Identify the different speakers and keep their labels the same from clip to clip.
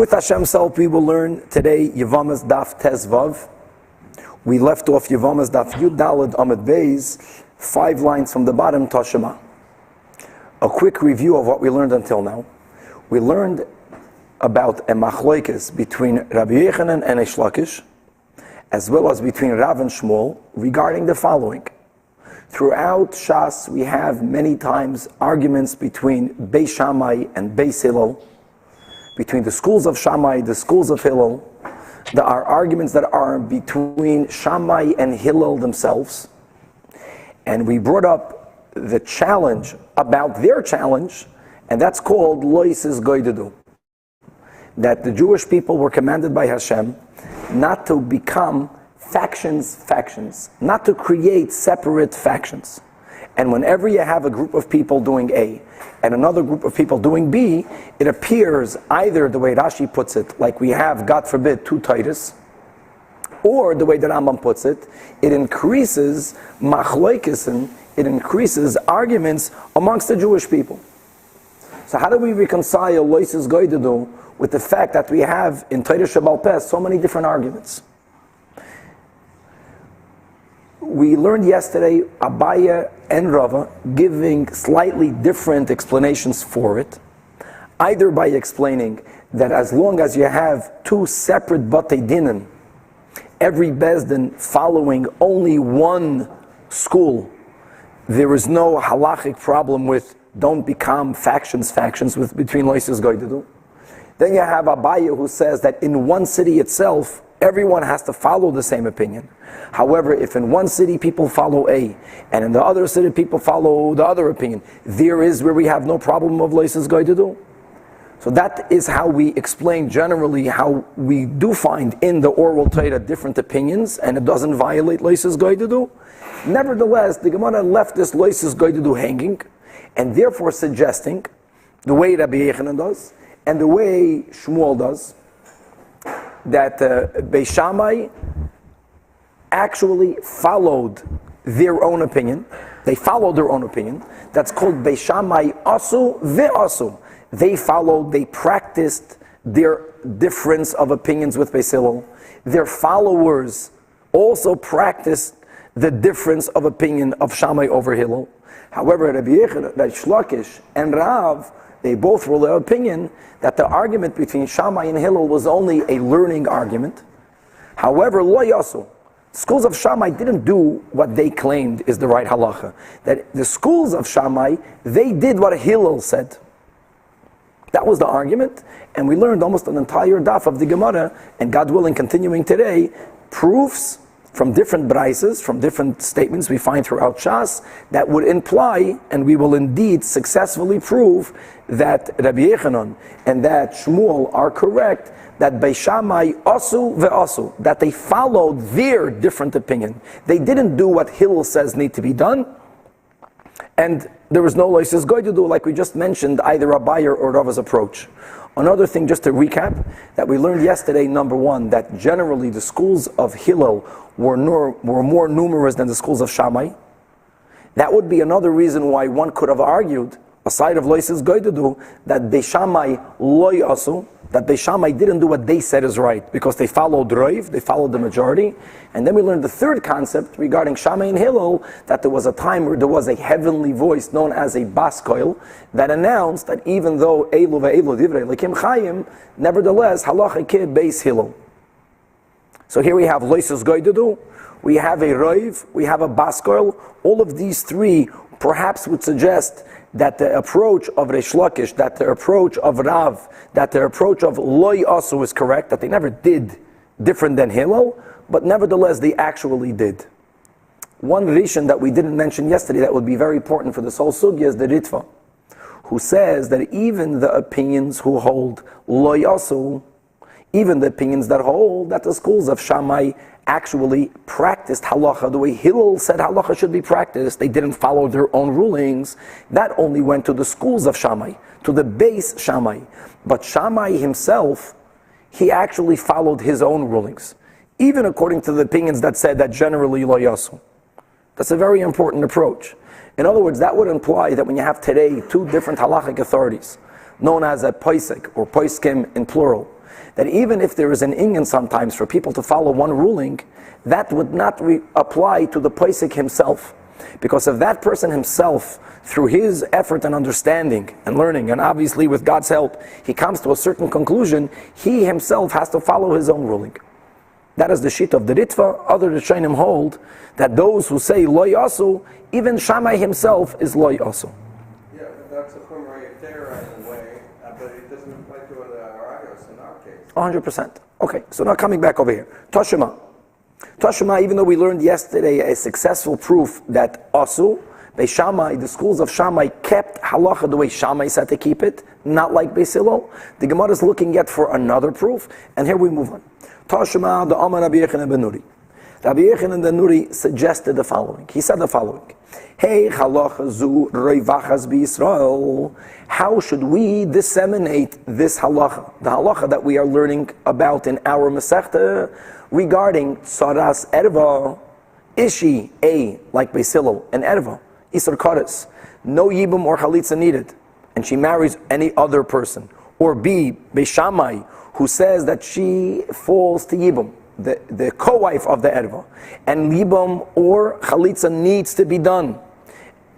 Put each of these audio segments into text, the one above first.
Speaker 1: With Hashem's help, we will learn today Yevamos Daf Tes Vav. We left off Yevamos Daf Yud Daled Amud Beis, 5 lines from the bottom, Toshima. A quick review of what we learned until now. We learned about a machlokes between Rabbi Yochanan and Reish Lakish, as well as between Rav and Shmuel, regarding the following. Throughout Shas, we have many times arguments between Beis Shammai and Beis Hillel, between the schools of Shammai, the schools of Hillel. There are arguments that are between Shammai and Hillel themselves. And we brought up the challenge about their challenge, and that's called Loises Goidedu. That the Jewish people were commanded by Hashem not to become factions, not to create separate factions. And whenever you have a group of people doing A and another group of people doing B, it appears either the way Rashi puts it, like we have, God forbid, 2 Titus, or the way that Rambam puts it, it increases machlokes, it increases arguments amongst the Jewish people. So how do we reconcile Loises Goidedu with the fact that we have in Titus Shabal Pes so many different arguments? We learned yesterday Abaya and Rava giving slightly different explanations for it, either by explaining that as long as you have 2 separate Batei Dinim, every Bezdin following only one school, there is no halachic problem with don't become factions with between Loises Goidedu. Then you have Abaya who says that in one city itself, everyone has to follow the same opinion. However, if in one city people follow A, and in the other city people follow the other opinion, there is where we have no problem of Loises Goidedu. So that is how we explain generally how we do find in the oral Torah different opinions, and it doesn't violate Loises Goidedu. Nevertheless, the Gemara left this Loises Goidedu hanging, and therefore suggesting, the way Rabbi Yochanan does, and the way Shmuel does, that Beis Shammai actually followed their own opinion. They followed their own opinion. That's called Beis Shammai Asu Ve'asu. They practiced their difference of opinions with Beis Hillel. Their followers also practiced the difference of opinion of Shammai over Hillel. However, Rabbi Yochanan, Reish Lakish, and Rav, they both were of opinion that the argument between Shammai and Hillel was only a learning argument. However, Lo Yasu, schools of Shammai didn't do what they claimed is the right halacha. That the schools of Shammai, they did what Hillel said. That was the argument, and we learned almost an entire daf of the Gemara, and God willing, continuing today, proofs from different braises, from different statements we find throughout Shas, that would imply, and we will indeed successfully prove, that Rabbi Yochanan and that Shmuel are correct, that Beis Shammai asu ve'asu, that they followed their different opinion. They didn't do what Hillel says need to be done, and there was no Loises Goidedu, like we just mentioned, either Abaya or Rava's approach. Another thing, just to recap, that we learned yesterday, number 1, that generally the schools of Hillel were more numerous than the schools of Shammai. That would be another reason why one could have argued, aside of Loises Goidedu, that Beis Shammai lo yasu, that Beis Shammai didn't do what they said is right, because they followed Rav, they followed the majority. And then we learned the third concept regarding Shammai and Hillel, that there was a time where there was a heavenly voice known as a baskoil that announced that even though Eilu ve'Eilu divrei Elokim Chayim, nevertheless halacha ke Beis Hillel. So here we have Loises Goidedu, we have a Rav, we have a baskoil. All of these 3 perhaps would suggest that the approach of Reish Lakish, that the approach of Rav, that the approach of Lo Yasu is correct, that they never did different than Hillel, but nevertheless they actually did. One Rishon that we didn't mention yesterday that would be very important for this whole sugya is the Ritva, who says that even the opinions who hold Lo Yasu, even the opinions that hold that the schools of Shammai actually practiced halacha the way Hillel said halacha should be practiced, they didn't follow their own rulings, that only went to the schools of Shammai, to the Beis Shammai. But Shammai himself, he actually followed his own rulings, even according to the opinions that said that generally Lo Yasu. That's a very important approach. In other words, that would imply that when you have today 2 different halachic authorities, known as a Poisek or Poiskim in plural, that even if there is an inyan sometimes for people to follow one ruling, that would not apply to the Paisik himself. Because if that person himself, through his effort and understanding and learning, and obviously with God's help, he comes to a certain conclusion, he himself has to follow his own ruling. That is the sheet of the Ritva. Other Rishonim hold that those who say Lo Yasu, even Shammai himself is Lo Yasu.
Speaker 2: Yeah, but that's a Chumrei Torah in a way, but it doesn't apply to the Arayos in our case.
Speaker 1: 100%. Okay, so now coming back over here. Toshima. Toshima, even though we learned yesterday a successful proof that Asu, Beis Shammai, the schools of Shammai kept halacha the way Shammai said to keep it, not like Beis Hillel. The Gemara is looking yet for another proof, and here we move on. Toshima, the Amar Rabbi Yochanan ben Nuri. Rabbi Yochanan ben Nuri suggested the following. He said the following: Hey, halacha zu roivachas b'Yisrael. How should we disseminate this halacha, the halacha that we are learning about in our Masechta regarding tzaras erva? Is she A, like Beis Hillel, an erva, Isar Kares, no yibum or chalitza needed, and she marries any other person? Or B, Beis Shammai, who says that she falls to yibum, the co-wife of the erva, and yibum or chalitza needs to be done.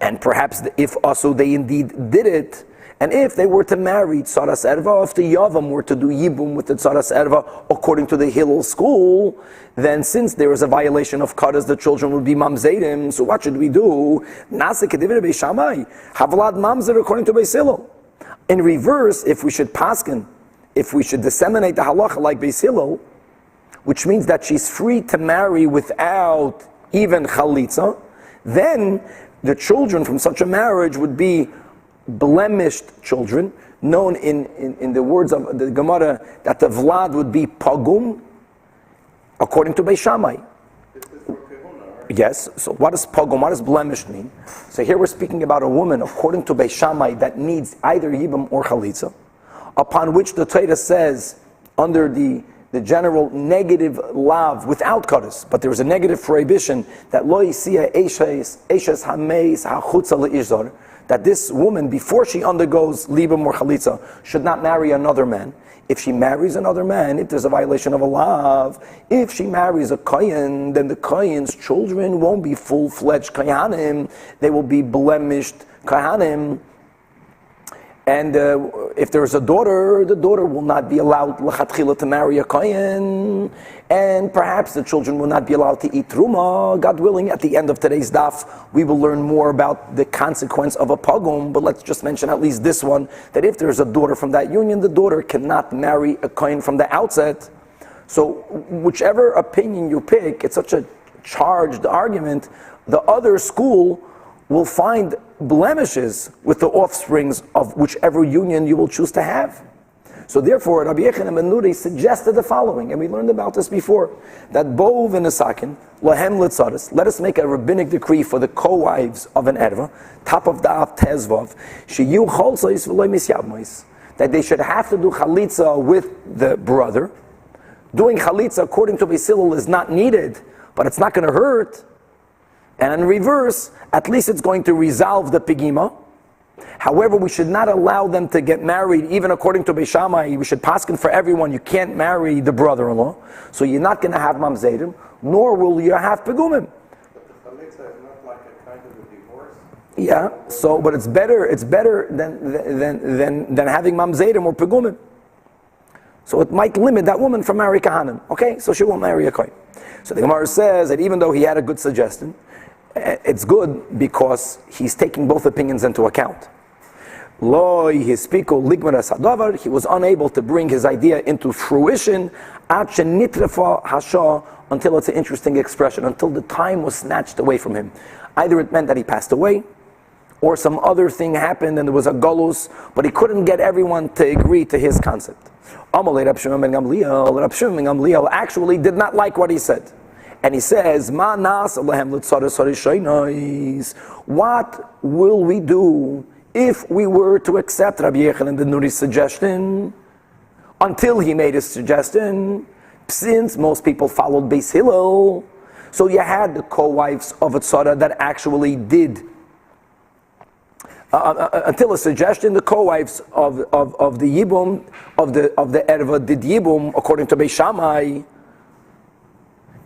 Speaker 1: And perhaps if also they indeed did it, and if they were to marry tzaras erva, if the yavam were to do yibum with the tzaras erva according to the Hillel school, then since there is a violation of kadas, the children would be mamzerim. So what should we do? Nase kedivir Beis Shammai, havlad mamzer according to Beis Hillel. In reverse, if we should paskin, if we should disseminate the halacha like Beis Hillel, which means that she's free to marry without even chalitza, then the children from such a marriage would be blemished children, known in the words of the Gemara that the Vlad would be pagum, according to Beis Shammai. Yes, so what does pagum, what does blemished mean? So here we're speaking about a woman, according to Beis Shammai, that needs either yibum or chalitza, upon which the Torah says, under the general negative lav without kadas, but there is a negative prohibition that lo yisiya eshes hameis hachutza leishzar, that this woman, before she undergoes libam or chalitza, should not marry another man. If she marries another man, if there's a violation of a lav, if she marries a kohen, then the kohen's children won't be full-fledged kohanim, they will be blemished kohanim. And if there is a daughter, the daughter will not be allowed l'chatchila to marry a kohen, and perhaps the children will not be allowed to eat truma. God willing, at the end of today's daf, we will learn more about the consequence of a pogrom, but let's just mention at least this one, that if there is a daughter from that union, the daughter cannot marry a kohen from the outset. So whichever opinion you pick, it's such a charged argument, the other school will find blemishes with the offsprings of whichever union you will choose to have. So therefore, Rabbi Yochanan ben Nuri suggested the following, and we learned about this before, that Bo v'nesakin, lahem litzaris, let us make a rabbinic decree for the co-wives of an erva, top of the av tezvav, sheyu cholzais v'loy misyavmois, that they should have to do chalitza with the brother. Doing chalitza according to Beis Hillel is not needed, but it's not going to hurt. And in reverse, at least it's going to resolve the pigima. However, we should not allow them to get married, even according to Beis Shammai. We should paskin for everyone. You can't marry the brother-in-law, so you're not going to have mamzerim, nor will you have pigumim.
Speaker 2: But the chalitza is not like a kind of a divorce.
Speaker 1: Yeah. So, but it's better than having mamzerim or pigumim. So it might limit that woman from marrying kahanim. Okay, so she won't marry a kohen. So the Gemara says that even though he had a good suggestion, it's good because he's taking both opinions into account. He was unable to bring his idea into fruition until it's an interesting expression, until the time was snatched away from him. Either it meant that he passed away, or some other thing happened and there was a galus, but he couldn't get everyone to agree to his concept. Rab Shimon ben Gamliel actually did not like what he said. And he says, what will we do if we were to accept Rabbi Yochanan ben Nuri's suggestion until he made his suggestion, since most people followed Beis Hillel? So you had the co-wives of a tzara that actually did until a suggestion, the co-wives of the Yibum, of the Erva did Yibum according to Beis Shammai.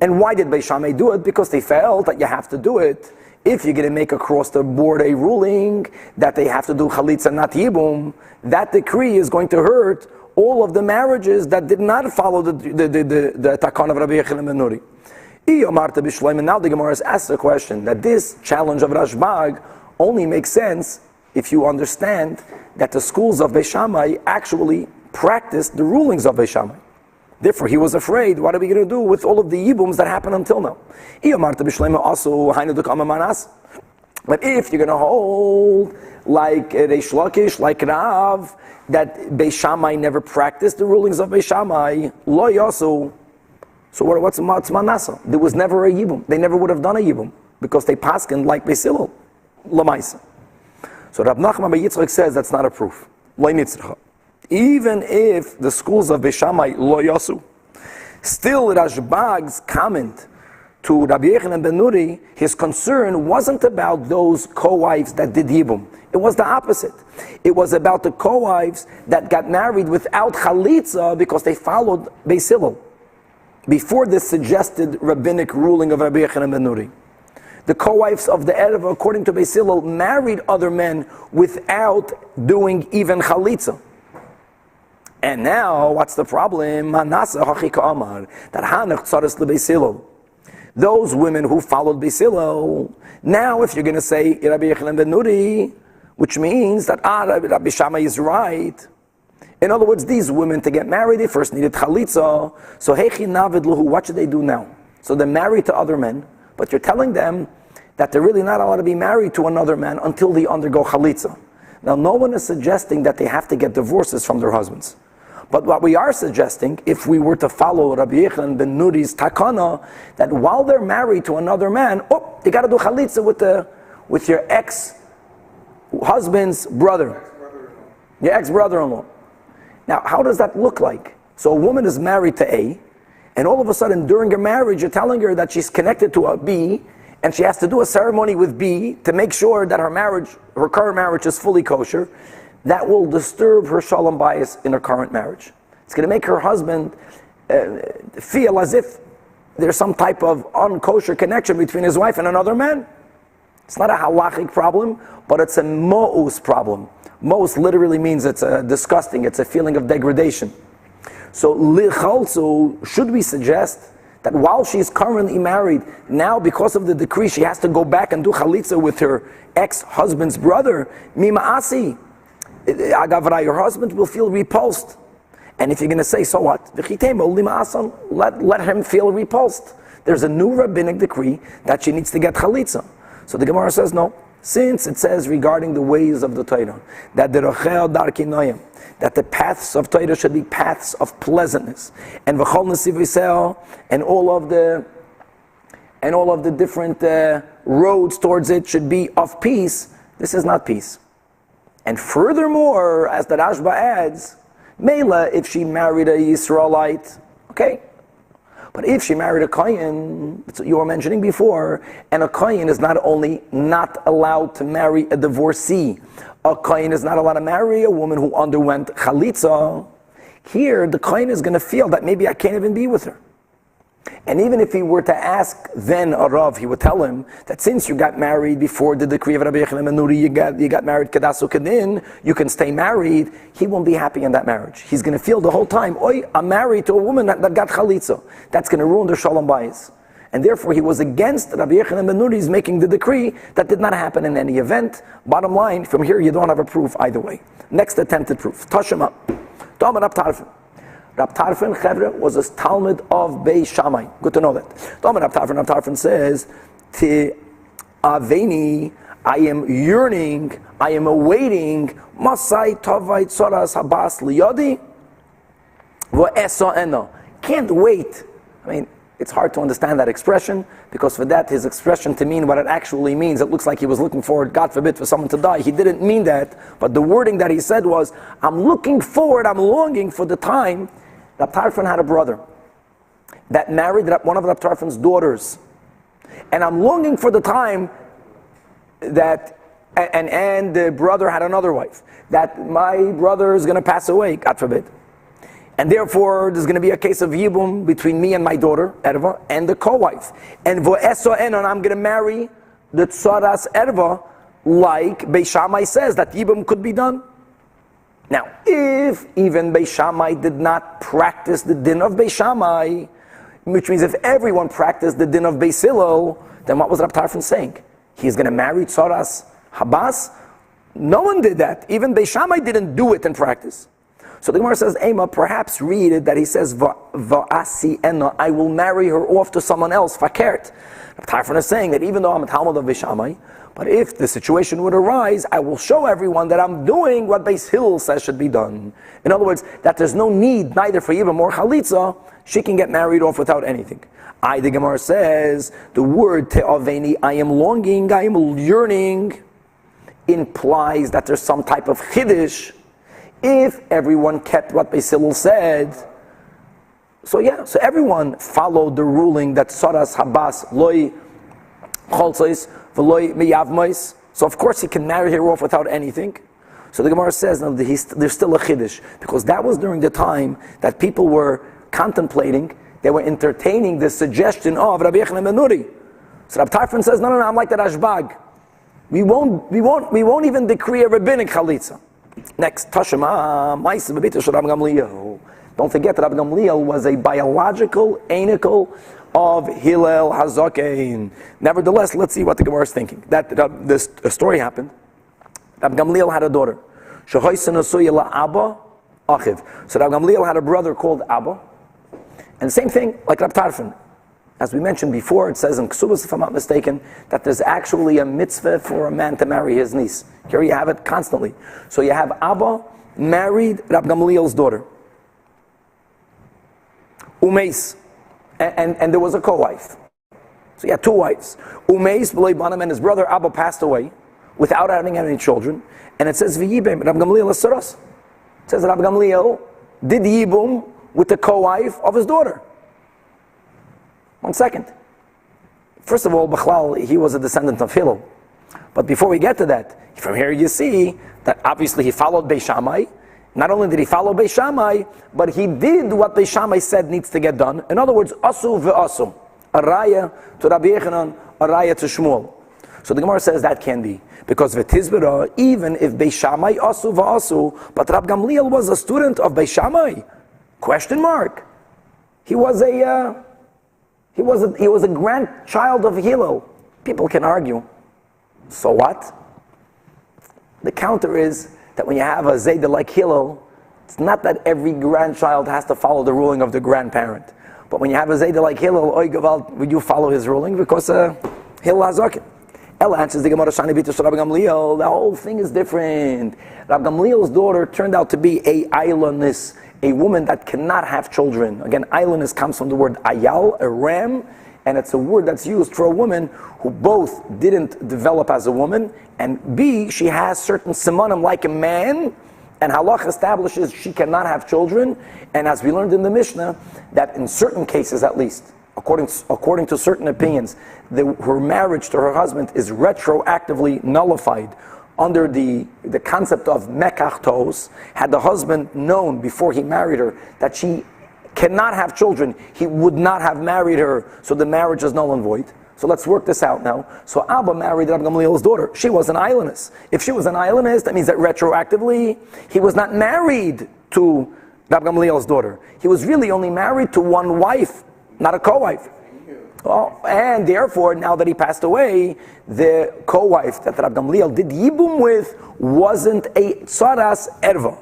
Speaker 1: And why did Beis Shammai do it? Because they felt that you have to do it if you're going to make across the board a ruling that they have to do Chalitza, not Yibum. That decree is going to hurt all of the marriages that did not follow the Takon of Rabbi Yochanan ben Nuri. And now the Gemara has asked the question that this challenge of Rashbag only makes sense if you understand that the schools of Beis Shammai actually practiced the rulings of Beis Shammai. Therefore, he was afraid, what are we going to do with all of the Yibums that happened until now? But if you're going to hold like Reish Lakish, like Rav, that Beis Shammai never practiced the rulings of Beis Shammai, lo yasu. So what's Manasa? There was never a Yibum. They never would have done a Yibum because they paskened like Beis Hillel, Lamaisa. So Rab Nachman ben Yitzchak says that's not a proof. Lo nitzracha. Even if the schools of Beis Shammai lo yasu, still Rashbag's comment to Rabbi Yochanan ben Nuri, his concern wasn't about those co-wives that did Yibum. It was the opposite. It was about the co-wives that got married without Chalitza because they followed Beis Hillel before the suggested rabbinic ruling of Rabbi Yochanan ben Nuri. The co-wives of the Erev, according to Beis Hillel, married other men without doing even Chalitza. And now, what's the problem? Those women who followed Beis Hillel, now if you're going to say Rabbi Yochanan ben Nuri, which means that Rabbi Shammai is right. In other words, these women to get married, they first needed chalitza. So what should they do now? So they're married to other men, but you're telling them that they're really not allowed to be married to another man until they undergo chalitza. Now, no one is suggesting that they have to get divorces from their husbands. But what we are suggesting, if we were to follow Rabbi Yochanan ben Nuri's takana, that while they're married to another man, you got to do chalitza with your ex-husband's brother, your ex-brother-in-law. Now, how does that look like? So a woman is married to A, and all of a sudden during her marriage, you're telling her that she's connected to a B, and she has to do a ceremony with B to make sure that her current marriage is fully kosher. That will disturb her shalom bayis in her current marriage. It's going to make her husband feel as if there's some type of unkosher connection between his wife and another man. It's not a halachic problem, but it's a mo'us problem. Mo'us literally means it's disgusting, it's a feeling of degradation. So lichalzu, should we suggest that while she's currently married, now because of the decree she has to go back and do chalitza with her ex-husband's brother, mima'asi, Agavra, your husband will feel repulsed. And if you're going to say, so what? Let him feel repulsed. There's a new rabbinic decree that she needs to get chalitza. So the Gemara says, no. Since it says regarding the ways of the Torah, that the Rochel Darki Noyam, that the paths of Torah should be paths of pleasantness, and V'chol Nesiv Yisrael, and all of the different roads towards it should be of peace. This is not peace. And furthermore, as the Rashba adds, Mela, if she married a Yisraelite, okay. But if she married a Kohen, you were mentioning before, and a Kohen is not only not allowed to marry a divorcee, a Kohen is not allowed to marry a woman who underwent chalitza. Here, the Kohen is going to feel that maybe I can't even be with her. And even if he were to ask then a Rav, he would tell him that since you got married before the decree of Rabbi Yochanan ben Nuri, you got married Kadasu Kedin, you can stay married, he won't be happy in that marriage. He's going to feel the whole time, I'm married to a woman that got chalitza. That's going to ruin their shalom bayis. And therefore he was against Rabbi Yochanan ben Nuri's making the decree that did not happen in any event. Bottom line, from here you don't have a proof either way. Next attempted proof. Tashema. Talmud Rab Tarfon. Rab Tarfon Chevre was a Talmud of Beis Shammai. Good to know that. Talmud Rab Tarfon says, Te aveni, I am yearning, I am awaiting, Masai Tavai Tzoras Habas Liyadi, V'esa Eno. Can't wait. I mean, it's hard to understand that expression, because for that, his expression to mean what it actually means, it looks like he was looking forward, God forbid, for someone to die. He didn't mean that, but the wording that he said was, I'm looking forward, I'm longing for the time. Rab Tarfon had a brother that married one of Rab Tarfon's daughters. And I'm longing for the time that and the brother had another wife, that my brother is going to pass away, God forbid. And therefore, there's going to be a case of yibum between me and my daughter, Erva, and the co-wife. And I'm going to marry the tzaras Erva, like Beis Shammai says, that yibum could be done. Now, if even Beis Shammai did not practice the din of Beis Shammai, which means if everyone practiced the din of Beis Hillel, then what was Rab Tarfon saying? He's going to marry tzaras Habas? No one did that. Even Beis Shammai didn't do it in practice. So the Gemara says, Ema, perhaps read it that he says, Va'asi ena, I will marry her off to someone else, fakert. Tarfon is saying that even though I'm a Talmud of Beis Shammai, but if the situation would arise, I will show everyone that I'm doing what Beis Hillel says should be done. In other words, that there's no need neither for Yibam or Chalitza, she can get married off without anything. The Gemara says, the word te'aveni, I am longing, I am yearning, implies that there's some type of chiddush. If everyone kept what Beis Hillel said, so everyone followed the ruling that Tzaras Habas loy choltzos v'loy miyavmos. So of course he can marry her off without anything. So the Gemara says no, there's still a chiddush, because that was during the time that people were contemplating, they were entertaining the suggestion of Rabbi Avraham Zajac. So Rabbi Tarfon says, no, I'm like the Rashbag. We won't even decree a rabbinic chalitza. Next, Tashema, Ma'aseh b'bito shel Rabbi Gamliel. Don't forget that Rabbi Gamliel was a biological anical of Hillel Hazaken. Nevertheless, let's see what the Gemara is thinking. This story happened. Rabbi Gamliel had a daughter. Shehoysen nasuya la'Abba Achiv. So Rabbi Gamliel had a brother called Abba. And same thing like Rabbi Tarfon. As we mentioned before, it says in Ksubas, if I'm not mistaken, that there's actually a mitzvah for a man to marry his niece. Here you have it constantly. So you have Abba married Rabbi Gamliel's daughter. Umeis. And there was a co-wife. So you had two wives. Umeis, B'loi and his brother Abba passed away without having any children. And it says, V'yibem, Rabbi Gamliel Asaras. It says Rabbi Gamliel did yibum with the co-wife of his daughter. 1 second. First of all, Bechlal, he was a descendant of Hillel. But before we get to that, from here you see that obviously he followed Beis Shammai. Not only did he follow Beis Shammai, but he did what Beis Shammai said needs to get done. In other words, asu ve'asu. A raya to Rabbi Yechanan, a raya to Shmuel. So the Gemara says that can be. Because v'tizbera, even if Beis Shammai asu ve'asu, but Rabbi Gamliel was a student of Beis Shammai. Question mark. He was a grandchild of Hillel. People can argue. So what? The counter is that when you have a Zayda like Hillel, it's not that every grandchild has to follow the ruling of the grandparent. But when you have a Zayda like Hillel, oy gevalt, would you follow his ruling? Because Hillel Hazakin. Ella answers the Gemara Shani B'Tus Rabbi Gamliel. The whole thing is different. Rabbi Gamliel's daughter turned out to be a aylonis, a woman that cannot have children. Again, aylonis comes from the word ayal, a ram, and it's a word that's used for a woman who both didn't develop as a woman, and B, she has certain simanim like a man, and halach establishes she cannot have children, and as we learned in the Mishnah, that in certain cases at least, according to certain opinions, her marriage to her husband is retroactively nullified under the concept of mekach tos. Had the husband known before he married her that she cannot have children, he would not have married her, so the marriage is null and void. So let's work this out now. So Abba married Rabbi Gamliel's daughter. She was an aylonis. If she was an aylonis, that means that retroactively, he was not married to Rabbi Gamliel's daughter. He was really only married to one wife, not a co-wife. Oh, and therefore, now that he passed away, the co-wife that Rabbi Gamliel did yibum with wasn't a tzaras erva.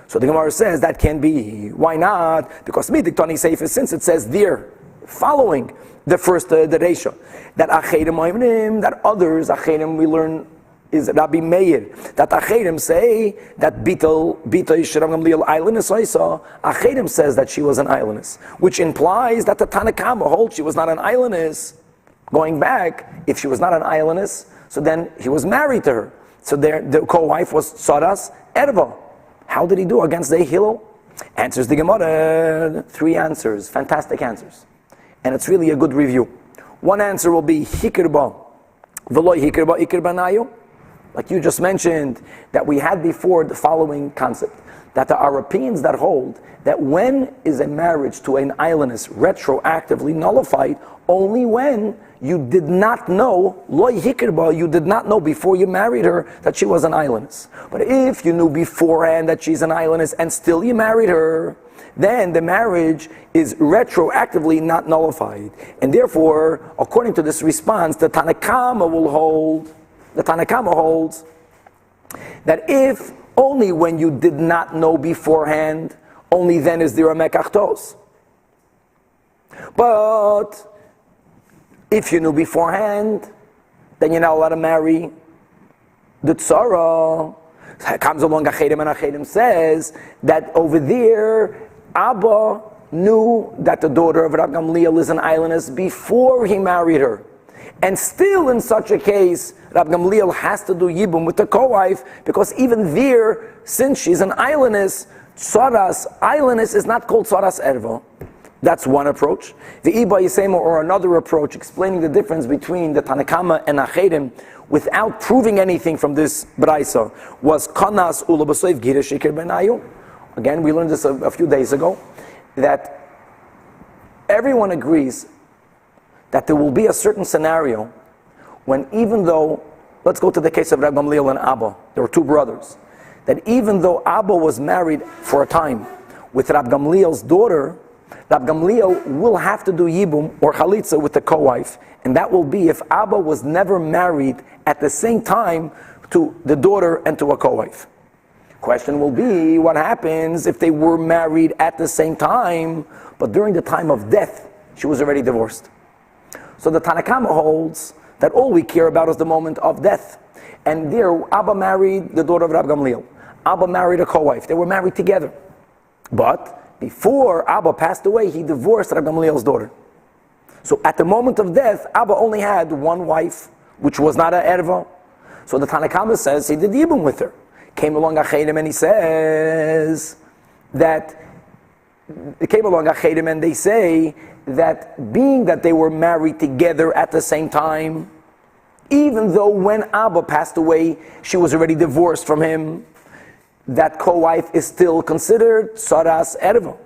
Speaker 1: So the Gemara says that can be. Why not? Because Midiktani Seifis, since it says there, following the first the ratio, that acherim that others acherim we learn is Rabbi Meir, that acherim say that Bita Yisrael Gamliel islandess Isa, acherim says that she was an islandess, which implies that the Tanakama holds she was not an islandess. Going back, if she was not an islandess, so then he was married to her. So the co-wife was Tzaras Erva. How did he do against the Hillel? Answers the Gemara. 3 answers, fantastic answers. And it's really a good review. One answer will be Hikirba, V'loi Hikirba Ikirba Nayu. like you just mentioned, that we had before the following concept, that there are opinions that hold that when is a marriage to an islandess retroactively nullified, only when you did not know, loy hikirba, you did not know before you married her that she was an islandess. But if you knew beforehand that she's an islandess and still you married her, then the marriage is retroactively not nullified. And therefore, according to this response, the Tanakama holds that if only when you did not know beforehand, only then is there a mekach tos. But if you knew beforehand, then you're not allowed to marry the tzara. Comes along Achedim, and Achedim says that over there, Abba knew that the daughter of Rabbi Gamliel is an islandess before he married her. And still in such a case, Rabbi Gamliel has to do Yibum with the co-wife, because even there, since she's an islandess, Tzaras, islandess is not called Tzaras Erva. That's one approach. The Iba Yisema, or another approach, explaining the difference between the Tanakama and Achedim, without proving anything from this Braisa, was Kanas Ulabasoiv Gira Shikir Benayu. Again, we learned this a few days ago, that everyone agrees that there will be a certain scenario when, even though, let's go to the case of Rabbi Gamliel and Abba, there were two brothers, that even though Abba was married for a time with Rabbi Gamliel's daughter, Rabbi Gamliel will have to do Yibum or Chalitza with the co-wife, and that will be if Abba was never married at the same time to the daughter and to a co-wife. Question will be, what happens if they were married at the same time, but during the time of death, she was already divorced? So the Tanakama holds that all we care about is the moment of death. And there, Abba married the daughter of Rabbi Gamliel. Abba married a co-wife. They were married together. But before Abba passed away, he divorced Rabbi Gamliel's daughter. So at the moment of death, Abba only had one wife, which was not an erva. So the Tanakama says he did Yibum with her. Came along Achedim and he says that, it came along Achedim and they say that being that they were married together at the same time, even though when Abba passed away, she was already divorced from him, that co-wife is still considered Saras Erva,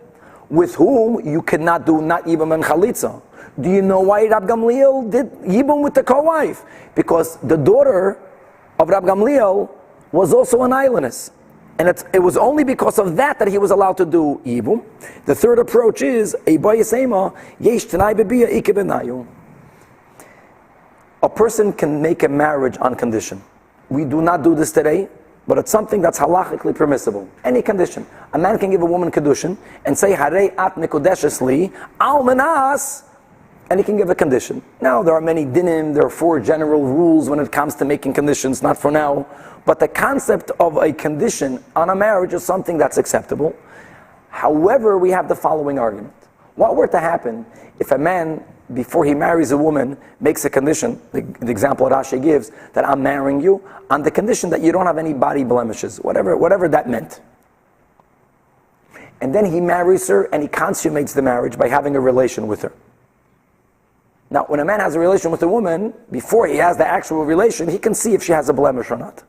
Speaker 1: with whom you cannot do not Yibum and Chalitza. Do you know why Rab Gamliel did Yibum with the co-wife? Because the daughter of Rab Gamliel was also an islandess. And it was only because of that he was allowed to do Yibum. The third approach is, a person can make a marriage on condition. We do not do this today, but it's something that's halachically permissible. Any condition. A man can give a woman kedushin and say, Harei at mekodeshes li, al menas, and he can give a condition. Now, there are many dinim, there are 4 general rules when it comes to making conditions, not for now. But the concept of a condition on a marriage is something that's acceptable. However, we have the following argument. What were to happen if a man, before he marries a woman, makes a condition, the example Rashi gives, that I'm marrying you, on the condition that you don't have any body blemishes, whatever that meant. And then he marries her and he consummates the marriage by having a relation with her. Now, when a man has a relation with a woman, before he has the actual relation, he can see if she has a blemish or not.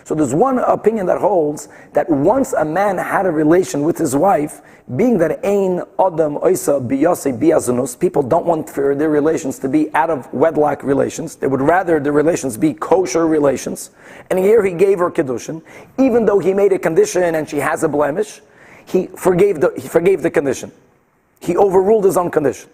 Speaker 1: So there's one opinion that holds that once a man had a relation with his wife, being that ein adam oisa biyase biazunus, people don't want for their relations to be out of wedlock relations. They would rather the relations be kosher relations. And here he gave her kiddushin, even though he made a condition and she has a blemish, he forgave the condition. He overruled his own condition.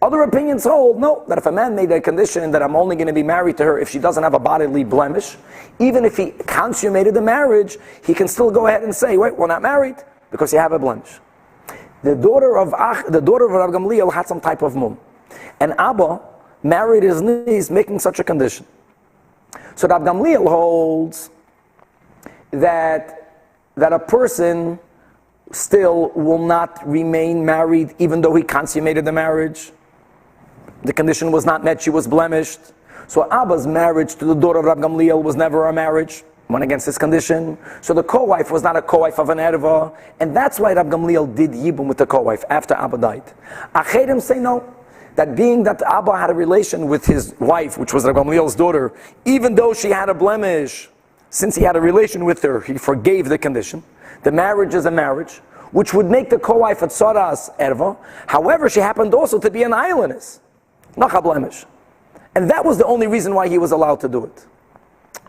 Speaker 1: Other opinions hold, no, that if a man made a condition that I'm only going to be married to her if she doesn't have a bodily blemish, even if he consummated the marriage, he can still go ahead and say, wait, we're not married because you have a blemish. The daughter of Rabbi Gamliel had some type of mum. And Abba married his niece making such a condition. So Rabbi Gamliel holds that a person still will not remain married even though he consummated the marriage. The condition was not met, she was blemished. So Abba's marriage to the daughter of Rabbi Gamliel was never a marriage, went against his condition. So the co-wife was not a co-wife of an erva, and that's why Rabbi Gamliel did Yibum with the co-wife after Abba died. Achedim say no, that being that Abba had a relation with his wife, which was Rabbi Gamliel's daughter, even though she had a blemish, since he had a relation with her, he forgave the condition. The marriage is a marriage, which would make the co-wife a tzoras erva. However, she happened also to be an islandess, not a blemish. And that was the only reason why he was allowed to do it.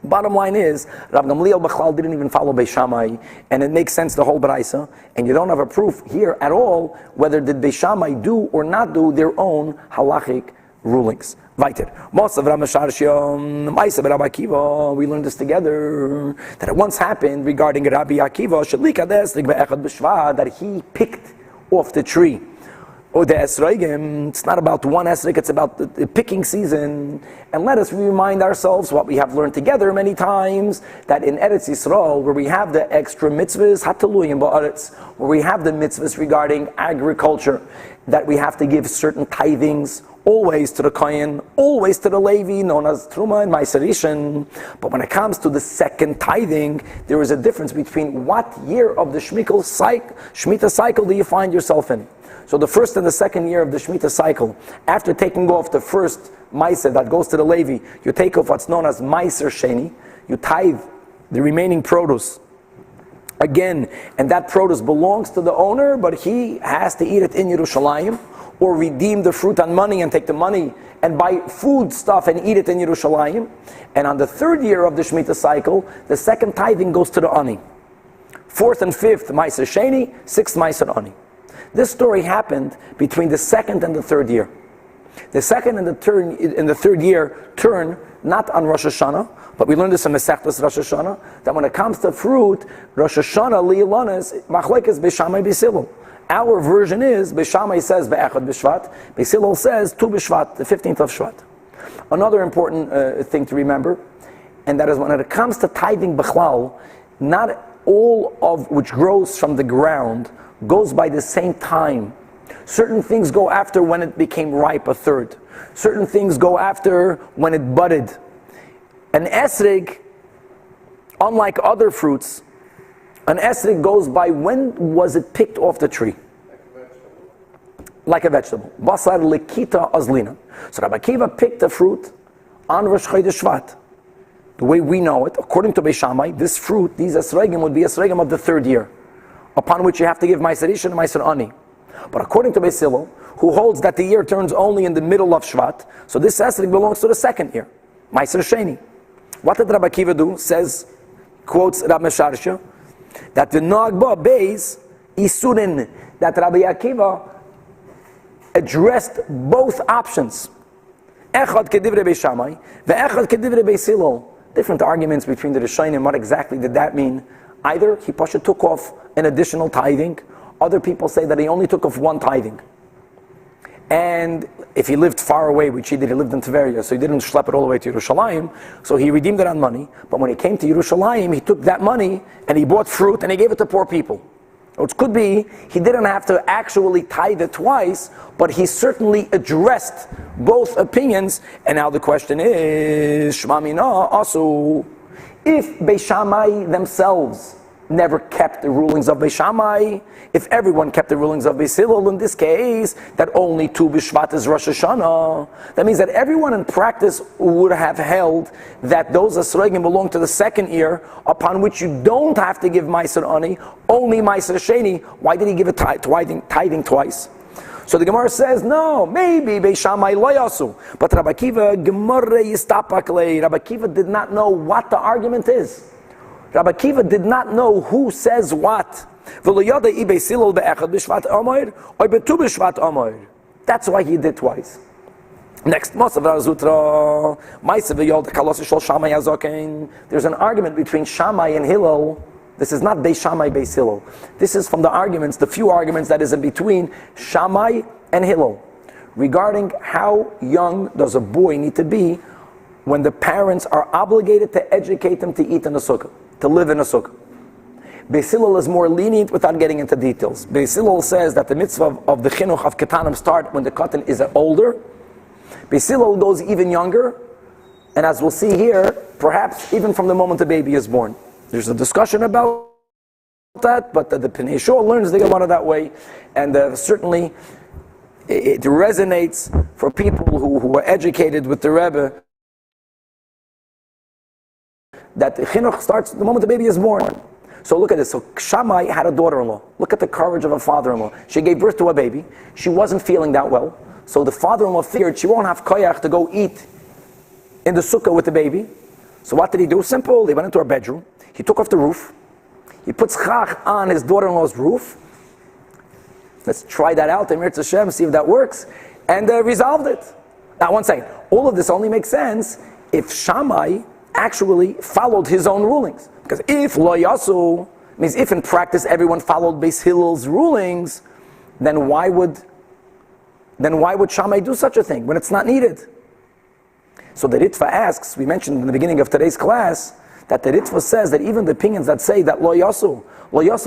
Speaker 1: Bottom line is, Rav Gamliel Bechlal didn't even follow Beis Shammai, and it makes sense the whole Baraisa, and you don't have a proof here at all whether did Beis Shammai do or not do their own halachic rulings. Weiter. Mosav Rabbi Sharshion, Ma'aseh Rabbi Akiva, we learned this together, that it once happened regarding Rabbi Akiva, Shalika Desrik Be'echad B'Shvat, that he picked off the tree. Or the esrogim, it's not about one esrog, it's about the picking season. And let us remind ourselves what we have learned together many times, that in Eretz Yisrael, where we have the extra mitzvahs, hataluyim ba'aretz, where we have the mitzvahs regarding agriculture, that we have to give certain tithings, always to the Kohen, always to the Levi, known as Truma and Ma'aser Rishon. But when it comes to the second tithing, there is a difference between what year of the Shemitah cycle do you find yourself in. So the first and the second year of the Shemitah cycle, after taking off the first Ma'aser that goes to the Levi, you take off what's known as Ma'aser Sheni, you tithe the remaining produce again, and that produce belongs to the owner, but he has to eat it in Yerushalayim, or redeem the fruit on money and take the money and buy food stuff and eat it in Yerushalayim. And on the third year of the Shemitah cycle, the second tithing goes to the Ani. Fourth and fifth, Ma'aser Sheni, sixth, Ma'aser Ani. This story happened between the second and the third year. The second and the third year turn not on Rosh Hashanah, but we learned this in Masechtas Rosh Hashanah, that when it comes to fruit, Rosh Hashanah li'ilanis machlekes Beis Shammai Beis Hillel. Our version is Beis Shammai says Be'echad B'Shvat, Beis Hillel says Tu B'Shvat, the 15th of Shvat. Another important thing to remember, and that is when it comes to tithing B'chlal, not all of which grows from the ground goes by the same time. Certain things go after when it became ripe, a third. Certain things go after when it budded. An esrig, unlike other fruits, an esrig goes by when was it picked off the tree. Like a vegetable. Basar lekita azlina. So Rabbi Akiva picked the fruit on Rosh Chodesh Shvat. The way we know it, according to Beis Shammai, this fruit, these esregim would be esregim of the third year, upon which you have to give Ma'aser Rishon and Ma'aser Ani. But according to Beis Hillel, who holds that the year turns only in the middle of Shvat, so this esrog belongs to the second year, Ma'aser Sheni. What did Rabbi Akiva do? Says, quotes Rabbi Sharsha, that the Nagba Beis Isurin, that Rabbi Akiva addressed both options. Echad kedivrei Beis Shammai, ve'echad kedivrei Beis Hillel. Different arguments between the Rishonim. What exactly did that mean? Either he pasha took off an additional tithing. Other people say that he only took off one tithing. And if he lived far away, which he did, he lived in Tveria, so he didn't schlep it all the way to Yerushalayim, so he redeemed it on money. But when he came to Yerushalayim, he took that money and he bought fruit and he gave it to poor people. Which could be, he didn't have to actually tithe it twice, but he certainly addressed both opinions. And now the question is, Shema Mina also, if Beis Shammai themselves never kept the rulings of Beis Shammai, if everyone kept the rulings of Beis Hillel, in this case, that only Tu B'Shvat is Rosh Hashanah, that means that everyone in practice would have held that those esrogim belong to the second year, upon which you don't have to give Ma'aser Ani, only Ma'aser Sheni. Why did he give it tithing twice? So the Gemara says, no, maybe Beis Shammai lo yasu. But Rabbi Akiva, Gemara yistapak lei. Rabbi Akiva did not know what the argument is. Rabbi Akiva did not know who says what. That's why he did twice. Next, there's an argument between Shammai and Hillel. This is not Beis Shammai, Beis Hillel. This is from the arguments, the few arguments that is in between Shammai and Hillel, regarding how young does a boy need to be when the parents are obligated to educate them to eat in a sukkah, to live in a sukkah. Beis Hillel is more lenient without getting into details. Beis Hillel says that the mitzvah of the chinuch of ketanim start when the katan is older. Beis Hillel goes even younger, and as we'll see here, perhaps even from the moment the baby is born. There's a discussion about that, but the Pnei Shor learns the Gemara that way, and certainly it resonates for people who are educated with the Rebbe, that chinuch starts the moment the baby is born. So look at this. So Shammai had a daughter-in-law. Look at the courage of a father-in-law. She gave birth to a baby. She wasn't feeling that well. So the father-in-law feared she won't have koyach to go eat in the sukkah with the baby. So what did he do? Simple. He went into her bedroom. He took off the roof. He put schach on his daughter-in-law's roof. Let's try that out. Emir Hashem, see if that works. And resolved it. Now, one second. All of this only makes sense if Shammai actually followed his own rulings. Because if lo yasu means if in practice everyone followed Beis Hillel's rulings, then why would Shammai do such a thing when it's not needed? So the Ritva asks, we mentioned in the beginning of today's class, that the Ritva says that even the opinions that say that lo yasu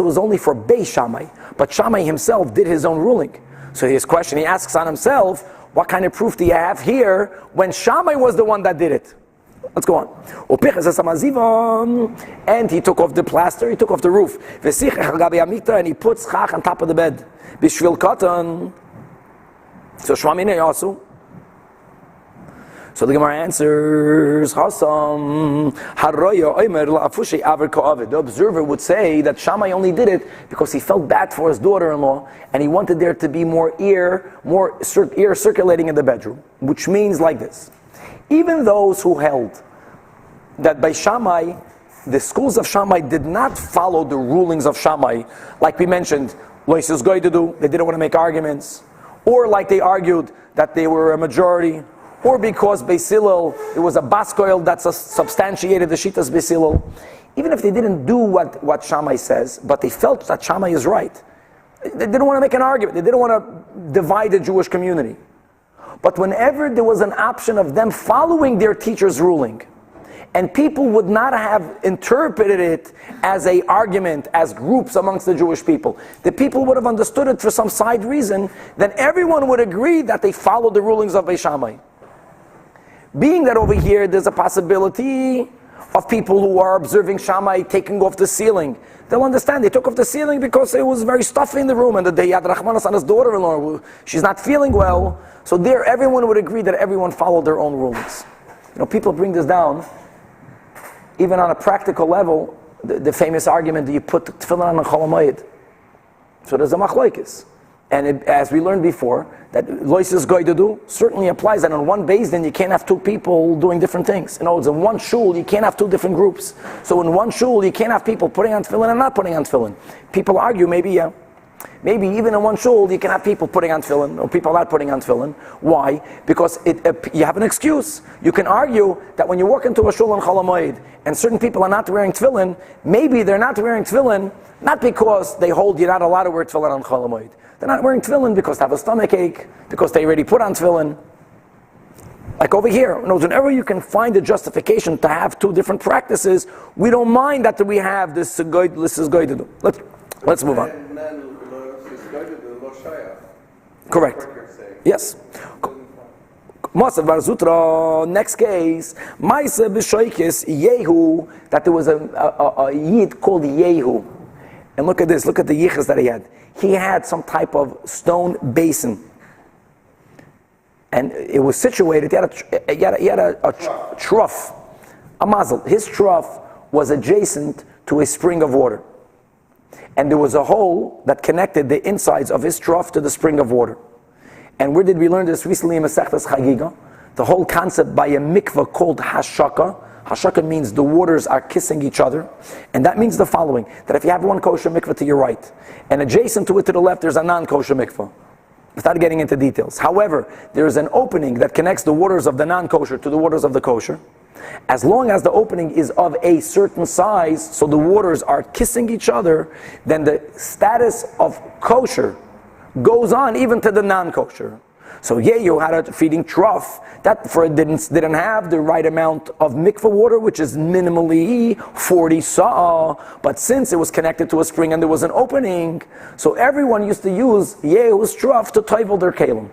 Speaker 1: is only for Beis Shammai, but Shammai himself did his own ruling. So his question, he asks on himself, what kind of proof do you have here when Shammai was the one that did it? Let's go on. And he took off the plaster, he took off the roof. And he put schach on top of the bed. Bishvil katan. So Shmamine Yasu. So the Gemara answers, the observer would say that Shammai only did it because he felt bad for his daughter-in-law and he wanted there to be more air circulating in the bedroom. Which means like this. Even those who held that by Shammai, the schools of Shammai did not follow the rulings of Shammai, like we mentioned, they didn't want to make arguments, or like they argued that they were a majority, or because Beis Hillel, it was a baskoil that substantiated the Shitas Beis Hillel. Even if they didn't do what Shammai says, but they felt that Shammai is right, they didn't want to make an argument, they didn't want to divide the Jewish community. But whenever there was an option of them following their teacher's ruling, and people would not have interpreted it as an argument, as groups amongst the Jewish people, the people would have understood it for some side reason, then everyone would agree that they followed the rulings of Beis Shammai. Being that over here there's a possibility of people who are observing Shammai taking off the ceiling, they'll understand they took off the ceiling because it was very stuffy in the room and the Yad Rachmanas on his daughter-in-law, she's not feeling well. So there everyone would agree that everyone followed their own rulings. People bring this down, even on a practical level, the famous argument that you put tefillin on a Chol HaMoed. So there's a machlokes. And as we learned before, that lois is going to do certainly applies that on one base, then you can't have two people doing different things. In one shul, you can't have two different groups. So in one shul, you can't have people putting on tefillin and not putting on tefillin. People argue, maybe even in one shul, you can have people putting on tefillin or people not putting on tefillin. Why? Because you have an excuse. You can argue that when you walk into a shul on Chol HaMoed and certain people are not wearing tefillin, maybe they're not wearing tefillin not because they hold you're not allowed to wear tefillin on Chol HaMoed. They're not wearing tefillin because they have a stomach ache, because they already put on tefillin. Like over here, whenever you can find a justification to have two different practices, we don't mind that we have this is going to do. Let's move on. Correct. Yes. Masav Bar Zutra, next case, Maisa B'Shoikis Yehu, that there was a Yid called Yehu. And look at this, look at the yichus that he had. He had some type of stone basin. And it was situated, he had a trough, a mazel. His trough was adjacent to a spring of water. And there was a hole that connected the insides of his trough to the spring of water. And where did we learn this recently in Masechtas Chagiga? The whole concept by a mikvah called hashaka. Hashaka means the waters are kissing each other. And that means the following, that if you have one kosher mikvah to your right, and adjacent to it to the left, there's a non-kosher mikvah. Without getting into details. However, there is an opening that connects the waters of the non-kosher to the waters of the kosher. As long as the opening is of a certain size, so the waters are kissing each other, then the status of kosher goes on even to the non-kosher. So Yehu had a feeding trough that didn't have the right amount of mikvah water, which is minimally 40 sa'ah, but since it was connected to a spring and there was an opening, so everyone used to use Yehu's trough to toivel their kalim.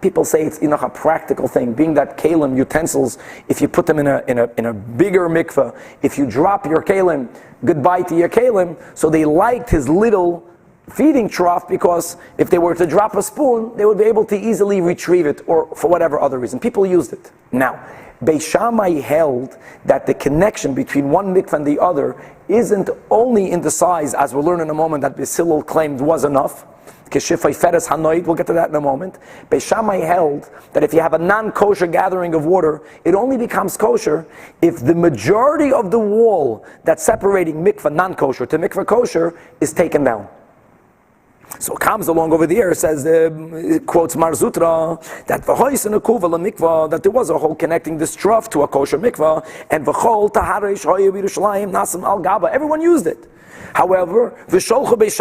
Speaker 1: People say it's a practical thing, being that kalim utensils, if you put them in a bigger mikvah, if you drop your kalim, goodbye to your kalim, so they liked his little feeding trough because if they were to drop a spoon, they would be able to easily retrieve it, or for whatever other reason. People used it. Now, Beis Shammai held that the connection between one mikvah and the other isn't only in the size, as we'll learn in a moment, that Beis Hillel claimed was enough. We'll get to that in a moment. Beis Shammai held that if you have a non-kosher gathering of water, it only becomes kosher if the majority of the wall that's separating mikvah non-kosher to mikvah kosher is taken down. So it comes along over there, says, quotes Mar Zutra, that v'hois in a kuva mikvah, that there was a hole connecting this trough to a kosher mikvah, and v'chol taharish hoye Yerushalayim nasim al gaba. Everyone used it. However, v'sholchu Beis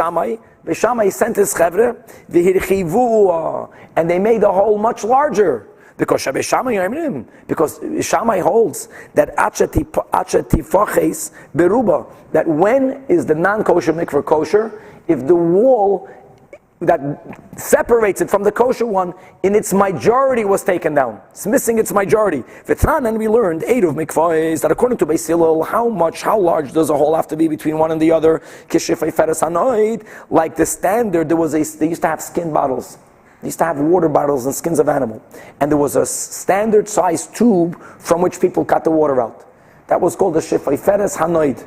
Speaker 1: Shammai sent his chevre, v'hirchivu, and they made the hole much larger. Because Shammai holds that achati beruba, that when is the non-kosher mikvah kosher, if the wall that separates it from the kosher one in its majority was taken down. It's missing its majority. And we learned eight of mikvahs that according to Beis Hillel, how large does a hole have to be between one and the other? Like the standard, they used to have skin bottles. They used to have water bottles and skins of animal. And there was a standard size tube from which people cut the water out. That was called the Shefayferes Hanoid.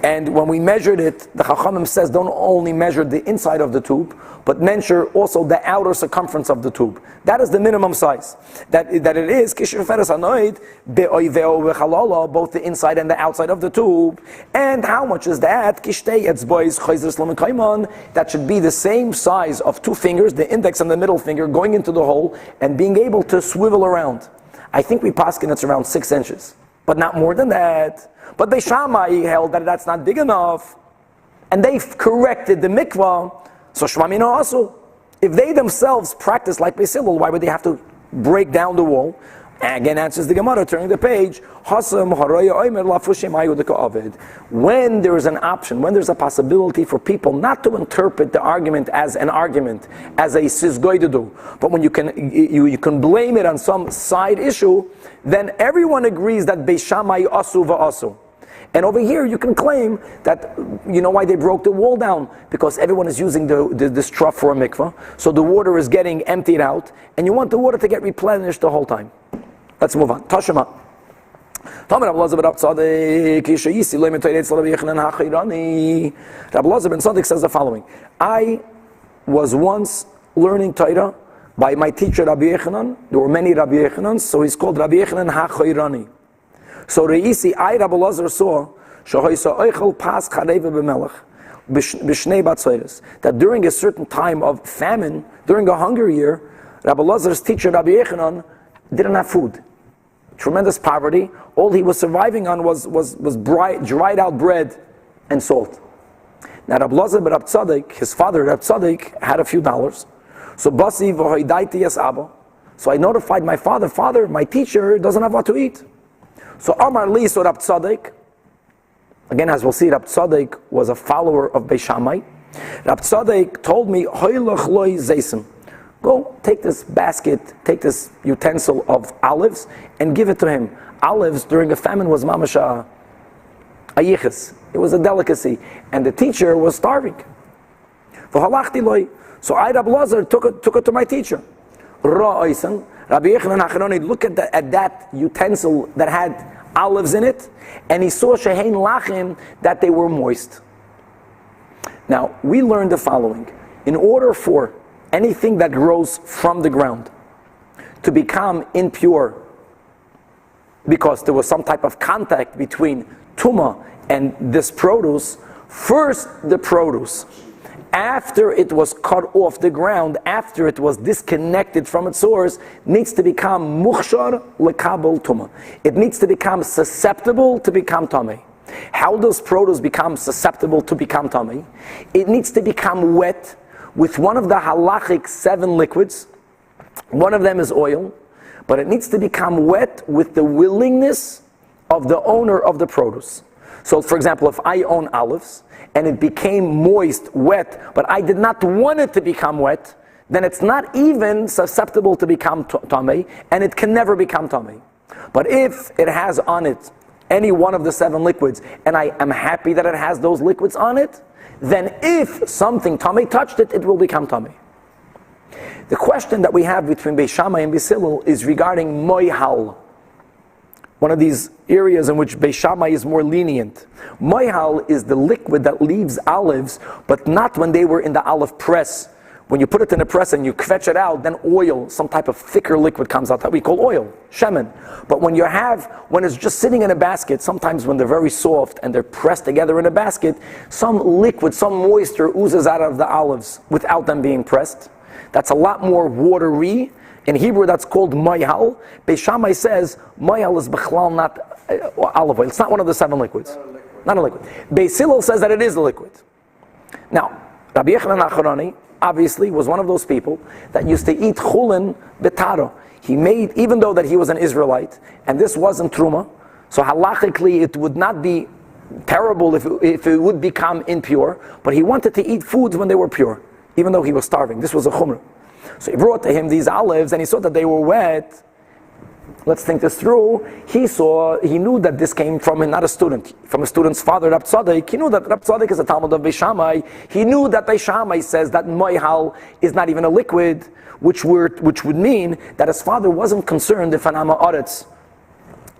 Speaker 1: And when we measured it, the Chachamim says don't only measure the inside of the tube, but measure also the outer circumference of the tube. That is the minimum size. That it is Kishreferes Hanoid be'oiveo v'chalala, both the inside and the outside of the tube. And how much is that? Kishtei etzbois chayzres l'mekayman. That should be the same size of two fingers, the index and the middle finger, going into the hole and being able to swivel around. I think we paskin it's around 6 inches, but not more than that. But Beis Shammai held that that's not big enough, and they corrected the mikvah. So Shmamino also, if they themselves practice like Beis Hillel, why would they have to break down the wall? And again, answers the Gemara, turning the page. When there is an option, when there's a possibility for people not to interpret the argument as an argument, as a sisgoidedu, but when you can blame it on some side issue, then everyone agrees that Beis Shammai asu va'asu. And over here, you can claim that, you know why they broke the wall down? Because everyone is using this trough for a mikvah, so the water is getting emptied out, and you want the water to get replenished the whole time. Let's move on. Tashema. Rabbi Elazar ben Zajac says the following. I was once learning Torah by my teacher Rabbi Yochanan. There were many Rabbi Yochanans, so he's called Rabbi Yochanan HaChairani. So Reisi, I, Rabbi Elazar, saw that during a certain time of famine, during a hunger year, Rabbi Elazar's teacher Rabbi Yochanan didn't have food. Tremendous poverty. All he was surviving on was dried out bread and salt. Now Rabbi Elazar ben Zajac, his father Rabbi Zajac, had a few dollars. So Basi v'hoidaiti yas Abba. So I notified my father, my teacher doesn't have what to eat. So Amar Li, so Rabbi Zajac, again as we'll see, Rabbi Zajac was a follower of Beis Shammai. Rabbi Zajac told me, Hoylach loy zeisim. Go take this basket, take this utensil of olives, and give it to him. Olives during a famine was mamasha ayichas. It was a delicacy, and the teacher was starving. So I, Rabbi Elazar, took it to my teacher. Rabbi Yochanan looked at that utensil that had olives in it, and he saw shehein lachim, that they were moist. Now we learned the following: in order for anything that grows from the ground to become impure, because there was some type of contact between tuma and this produce, first the produce, after it was cut off the ground, after it was disconnected from its source, needs to become mukhshar lekabel tuma. It needs to become susceptible to become tamei. How does produce become susceptible to become tamei? It needs to become wet with one of the halachic 7 liquids. One of them is oil, but it needs to become wet with the willingness of the owner of the produce. So for example, if I own olives and it became moist, wet, but I did not want it to become wet, then it's not even susceptible to become tamei, and it can never become tamei. But if it has on it any one of the 7 liquids, and I am happy that it has those liquids on it, then if something tamei touched it, it will become tamei. The question that we have between Beis Shammai and Beis Hillel is regarding moihal. One of these areas in which Beis Shammai is more lenient. Moihal is the liquid that leaves olives, but not when they were in the olive press. When you put it in a press and you kvetch it out, then oil, some type of thicker liquid comes out that we call oil, shemen. But when it's just sitting in a basket, sometimes when they're very soft and they're pressed together in a basket, some liquid, some moisture oozes out of the olives without them being pressed. That's a lot more watery. In Hebrew, that's called moihal. Beis Shammai says moihal is b'chlal not olive oil. It's not one of the 7 liquids. Not a liquid. Beis Hillel says that it is a liquid. Now, Rabbi Yochanan Acharoni obviously was one of those people that used to eat chulin betaro. He made, even though that he was an Israelite, and this wasn't truma, so halachically it would not be terrible if it would become impure, but he wanted to eat foods when they were pure, even though he was starving. This was a chumrah. So he brought to him these olives, and he saw that they were wet. Let's think this through. He knew that this came from not a student, from a student's father, Rab Tzadok. He knew that Rab Tzadok is a Talmud of Beis Shammai. He knew that Beis Shammai says that moihal is not even a liquid, which would mean that his father wasn't concerned if an Amma Aretz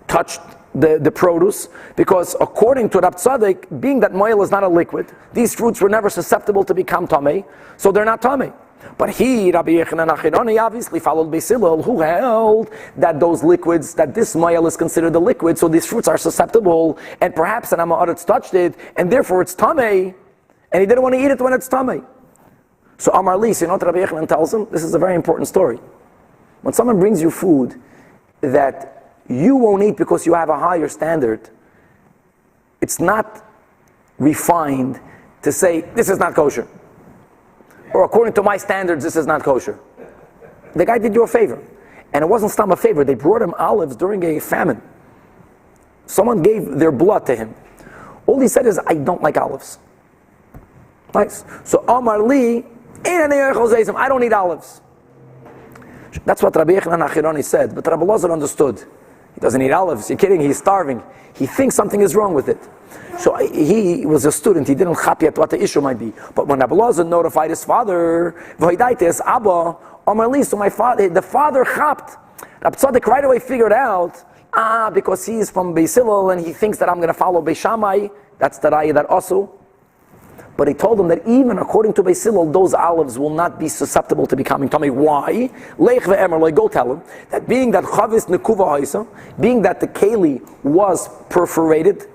Speaker 1: touched the produce, because according to Rab Tzadok, being that moihal is not a liquid, these fruits were never susceptible to become tamei, so they're not tamei. But he, Rabbi Yochanan Acharoni, obviously followed Beis Hillel, who held that those liquids, that this moihal is considered a liquid, so these fruits are susceptible, and perhaps an Amma Aretz touched it, and therefore it's tamei, and he didn't want to eat it when it's tamei. So Amar Li, you know what Rabbi Yochanan tells him? This is a very important story. When someone brings you food that you won't eat because you have a higher standard, it's not refined to say, this is not kosher. Or according to my standards, this is not kosher. The guy did you a favor. And it wasn't stam a favor. They brought him olives during a famine. Someone gave their blood to him. All he said is, I don't like olives. Nice. So Amar Li, I don't eat olives. That's what Rabbi Yochanan Acharoni said. But Rabbi Lazar understood. He doesn't eat olives. You're kidding? He's starving. He thinks something is wrong with it. So he was a student. He didn't chap yet what the issue might be. But when Rabbi Lazar notified his father, Abba, Amar Li, so the father chapped. Rabbi Tzadok right away figured out, because he's from Beis Hillel and he thinks that I'm going to follow Beis Shammai. That's the raya that also. But he told him that even according to Beis Hillel, those olives will not be susceptible to becoming tamei. Why? Leich ve'emer, go tell him that being that chavis nekuva haisa, being that the keli was perforated,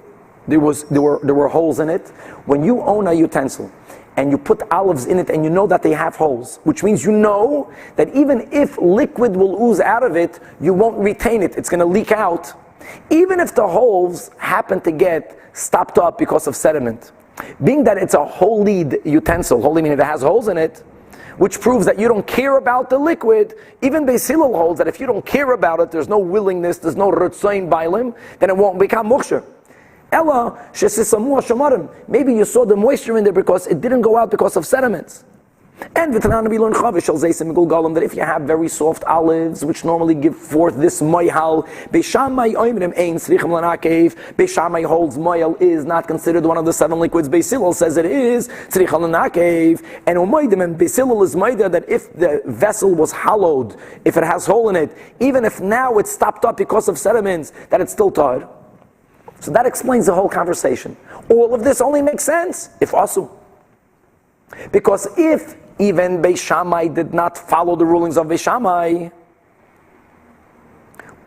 Speaker 1: there were holes in it. When you own a utensil and you put olives in it and you know that they have holes, which means you know that even if liquid will ooze out of it, you won't retain it. It's going to leak out. Even if the holes happen to get stopped up because of sediment. Being that it's a holy utensil, holy meaning it has holes in it, which proves that you don't care about the liquid, even Beis Hillel holds that if you don't care about it, there's no willingness, there's no rutzoin bailim, then it won't become muksher. Ella, shesisamu shamarim. Maybe you saw the moisture in there because it didn't go out because of sediments. And that if you have very soft olives, which normally give forth this moihal, Beis Shammai holds moihal is not considered one of the 7 liquids. Beis Hillel says it is. And Beis Hillel is maida that if the vessel was hollowed, if it has hole in it, even if now it's stopped up because of sediments, that it's still tar. So that explains the whole conversation. All of this only makes sense if asu. Because if even Beis Shammai did not follow the rulings of Beis Shammai,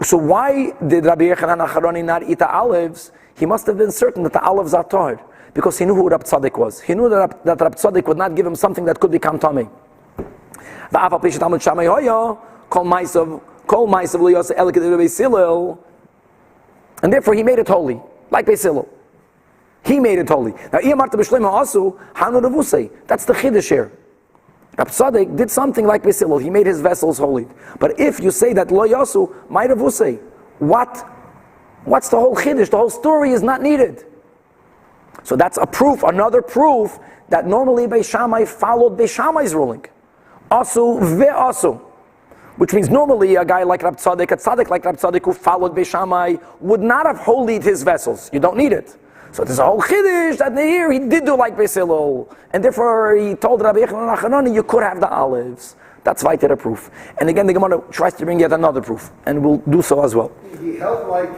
Speaker 1: so why did Rabbi Yochanan Acharoni not eat the olives? He must have been certain that the olives are tahor, because he knew who Rab Tzadok was. He knew that Rab Tzadok would not give him something that could become tamei. And therefore he made it holy, like Beis Hillel. He made it holy. Now, that's the chiddush here. Rab Tzadok did something like Beis Hillel. He made his vessels holy. But if you say that lo yasu, might avusei, what's the whole chiddush? The whole story is not needed. So that's a proof, another proof that normally Beis Shammai followed Beis Shammai's ruling. Asu ve'asu. Which means normally a guy like Rab Tzadok, a tzaddik like Rab Tzadok who followed Beis Shammai would not have holied his vessels. You don't need it. So there's a whole chiddush that here he did do like Beis Hillel, and therefore he told Rabbi Yochanan Acharoni, you could have the olives. That's weiter proof. And again, the Gemara tries to bring yet another proof, and we'll do so as well.
Speaker 3: He held like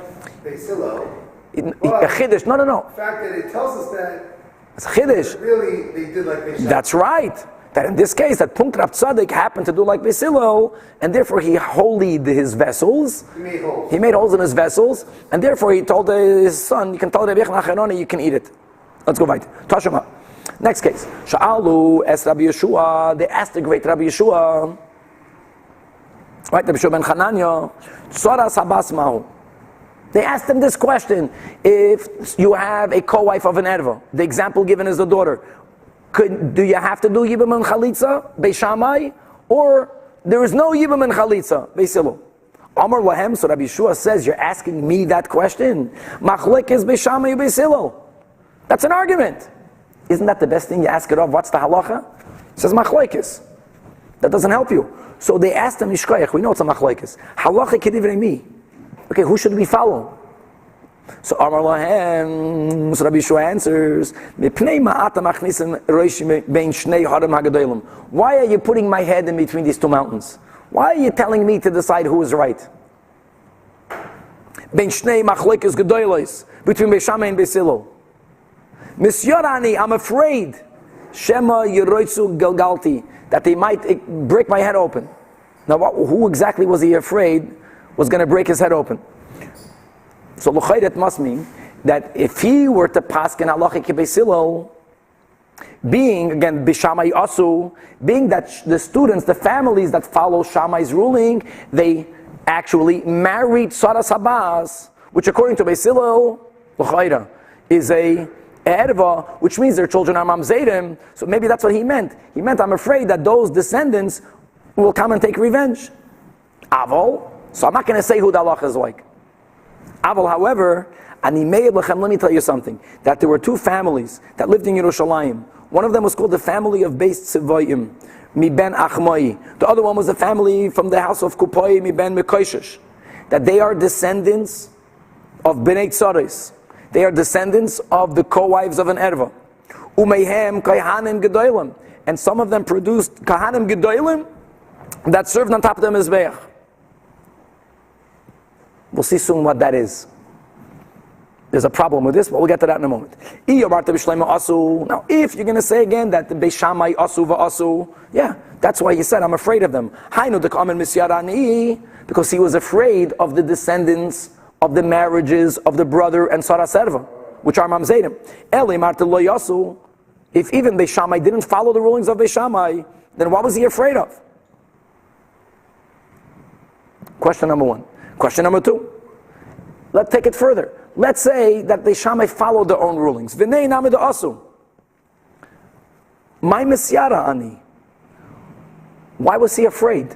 Speaker 3: Beis Hillel.
Speaker 1: A chiddush, no.
Speaker 3: The fact that it tells us that
Speaker 1: it's a chiddush.
Speaker 3: really they did like Beis Hillel.
Speaker 1: That's right. That in this case, that Punkt Rav Tzaddik happened to do like Beis Hillel, and therefore he holied his vessels. He made holes in his vessels, and therefore he told his son, you can tell Rabbi Yochanan Acharoni, you can eat it. Let's go right. Tashema. Next case. Sha'alu es Rabbi Yeshua. They asked the great Rabbi Yeshua. Right, Rabbi Yeshua ben Chananya. Tzoras habas mahu. They asked him this question: if you have a co-wife of an erva, the example given is the daughter, do you have to do yibam and chalitza Beis Shammai, or there is no yibam and chalitza Beis Hillel? Amar lahem. So Rabbi Yeshua says, you're asking me that question. Machlekes Beis Shammai Beis Hillel. That's an argument. Isn't that the best thing you ask it of? What's the halacha? It says machlekes. That doesn't help you. So they asked him, Yishkoyach, we know it's a machlekes. Halacha kedivrei mi. Okay, who should we follow? So Amar lahem, so Rabbi Yeshua answers, why are you putting my head in between these two mountains? Why are you telling me to decide who is right? Between Beis Shammai and Beis Hillel. Misyorani, I'm afraid, Shema Yeroitzu Galgalti, that they might break my head open. Now, who exactly was he afraid was going to break his head open? So l'chayr, it must mean that if he were to paskin halacha Beis Hillel, being again Beis Shammai asu, being that the students, the families that follow Shammai's ruling, they actually married Tzoras habas, which according to Beis Hillel, l'chayr, is a erva, which means their children are mamzerim. So maybe that's what he meant. He meant, I'm afraid that those descendants will come and take revenge. Avol. So I'm not going to say who the halacha is like. Avol, however, let me tell you something. That there were two families that lived in Yerushalayim. One of them was called the family of Beis Tzivoyim, mi ben Achmai. The other one was a family from the house of Kupai, mi ben Mekoishesh. That they are descendants of Bnei Tzaris. They are descendants of the co-wives of an erva. Umeihem kaihanim gedolim, and some of them produced kahanim gedolim that served on top of the mizbeach. We'll see soon what that is. There's a problem with this, but we'll get to that in a moment. Now, if you're going to say again that the Beis Shammai asu va'asu, yeah, that's why he said, I'm afraid of them. Because he was afraid of the descendants of the marriages of the brother and Sarah Serva, which are Mamzedim. If even Beis Shammai didn't follow the rulings of Beis Shammai, then what was he afraid of? Question number one. Question number two. Let's take it further. Let's say that Beis Shammai followed their own rulings. V'nei namid asu. My misyara ani. Why was he afraid?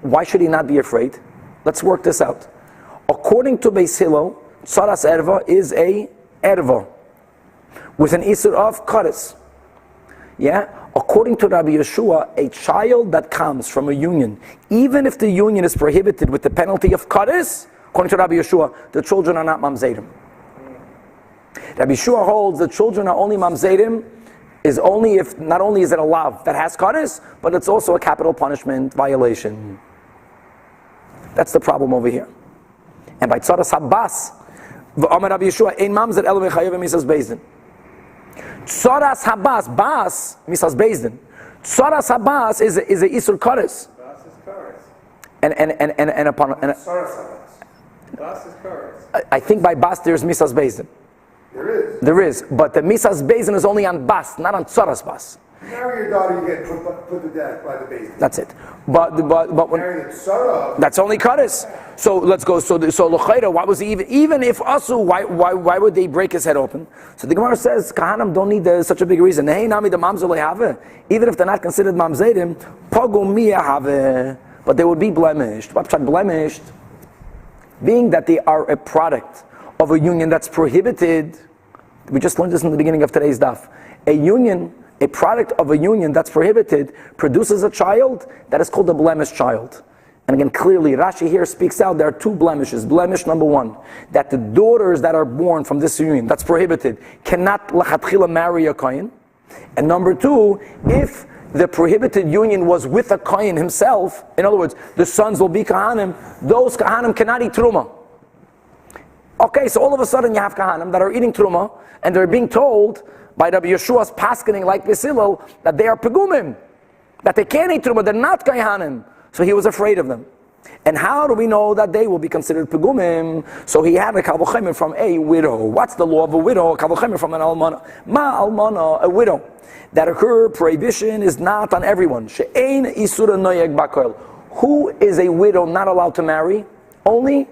Speaker 1: Why should he not be afraid? Let's work this out. According to Beis Hillel, Tzaras erva is a erva with an isur of kares. Yeah? According to Rabbi Yeshua, a child that comes from a union, even if the union is prohibited with the penalty of kares, according to Rabbi Yeshua, the children are not mamzerim. Rabbi Yeshua holds the children are only mamzerim is only if, not only is it a lav that has kares, but it's also a capital punishment violation. That's the problem over here. And by Tzaras habas, v'omer Rabbi Yeshua, ein mamzer elo mechayev misas bezdin. Tzaras habas, bas misas bezdin. Tzaras habas is a isur kares.
Speaker 2: Bas is kares.
Speaker 1: And upon
Speaker 3: Tzaras habas.
Speaker 2: Bas is kares.
Speaker 1: I think by bas there's misas bezdin. There is, but the misas bezdin is only on bas, not on tzaras bas.
Speaker 3: Marry your daughter, you get put to death by the basin.
Speaker 1: That's it. But when
Speaker 3: Marry the tzara.
Speaker 1: that's only kares. So let's go. So l'chayra, why was he even if asu? Why would they break his head open? So the Gemara says kahanim don't need such a big reason. Hey, nami the mamzer lehave. Even if they're not considered mamzerim, pogum miyahave, but they would be blemished. What's blemished? Being that they are a product of a union that's prohibited. We just learned this in the beginning of today's daf. A product of a union that's prohibited produces a child that is called a blemished child. And again, clearly, Rashi here speaks out, there are two blemishes. Blemish number one, that the daughters that are born from this union, that's prohibited, cannot lachatchila marry a kohen. And number two, if the prohibited union was with a kohen himself, in other words, the sons will be kahanim, those kahanim cannot eat truma. Okay, so all of a sudden you have kahanim that are eating truma, and they're being told by Rabbi Yeshua's paskening like Beis that they are pegumim, that they can't eat truma, they're not kahanim. So he was afraid of them. And how do we know that they will be considered pegumim? So he had a kal v'chomer from a widow. What's the law of a widow? A kal v'chomer from an almana. Ma almana, a widow. That her prohibition is not on everyone. She'ein isura noyeg bakoil. Who is a widow not allowed to marry? Only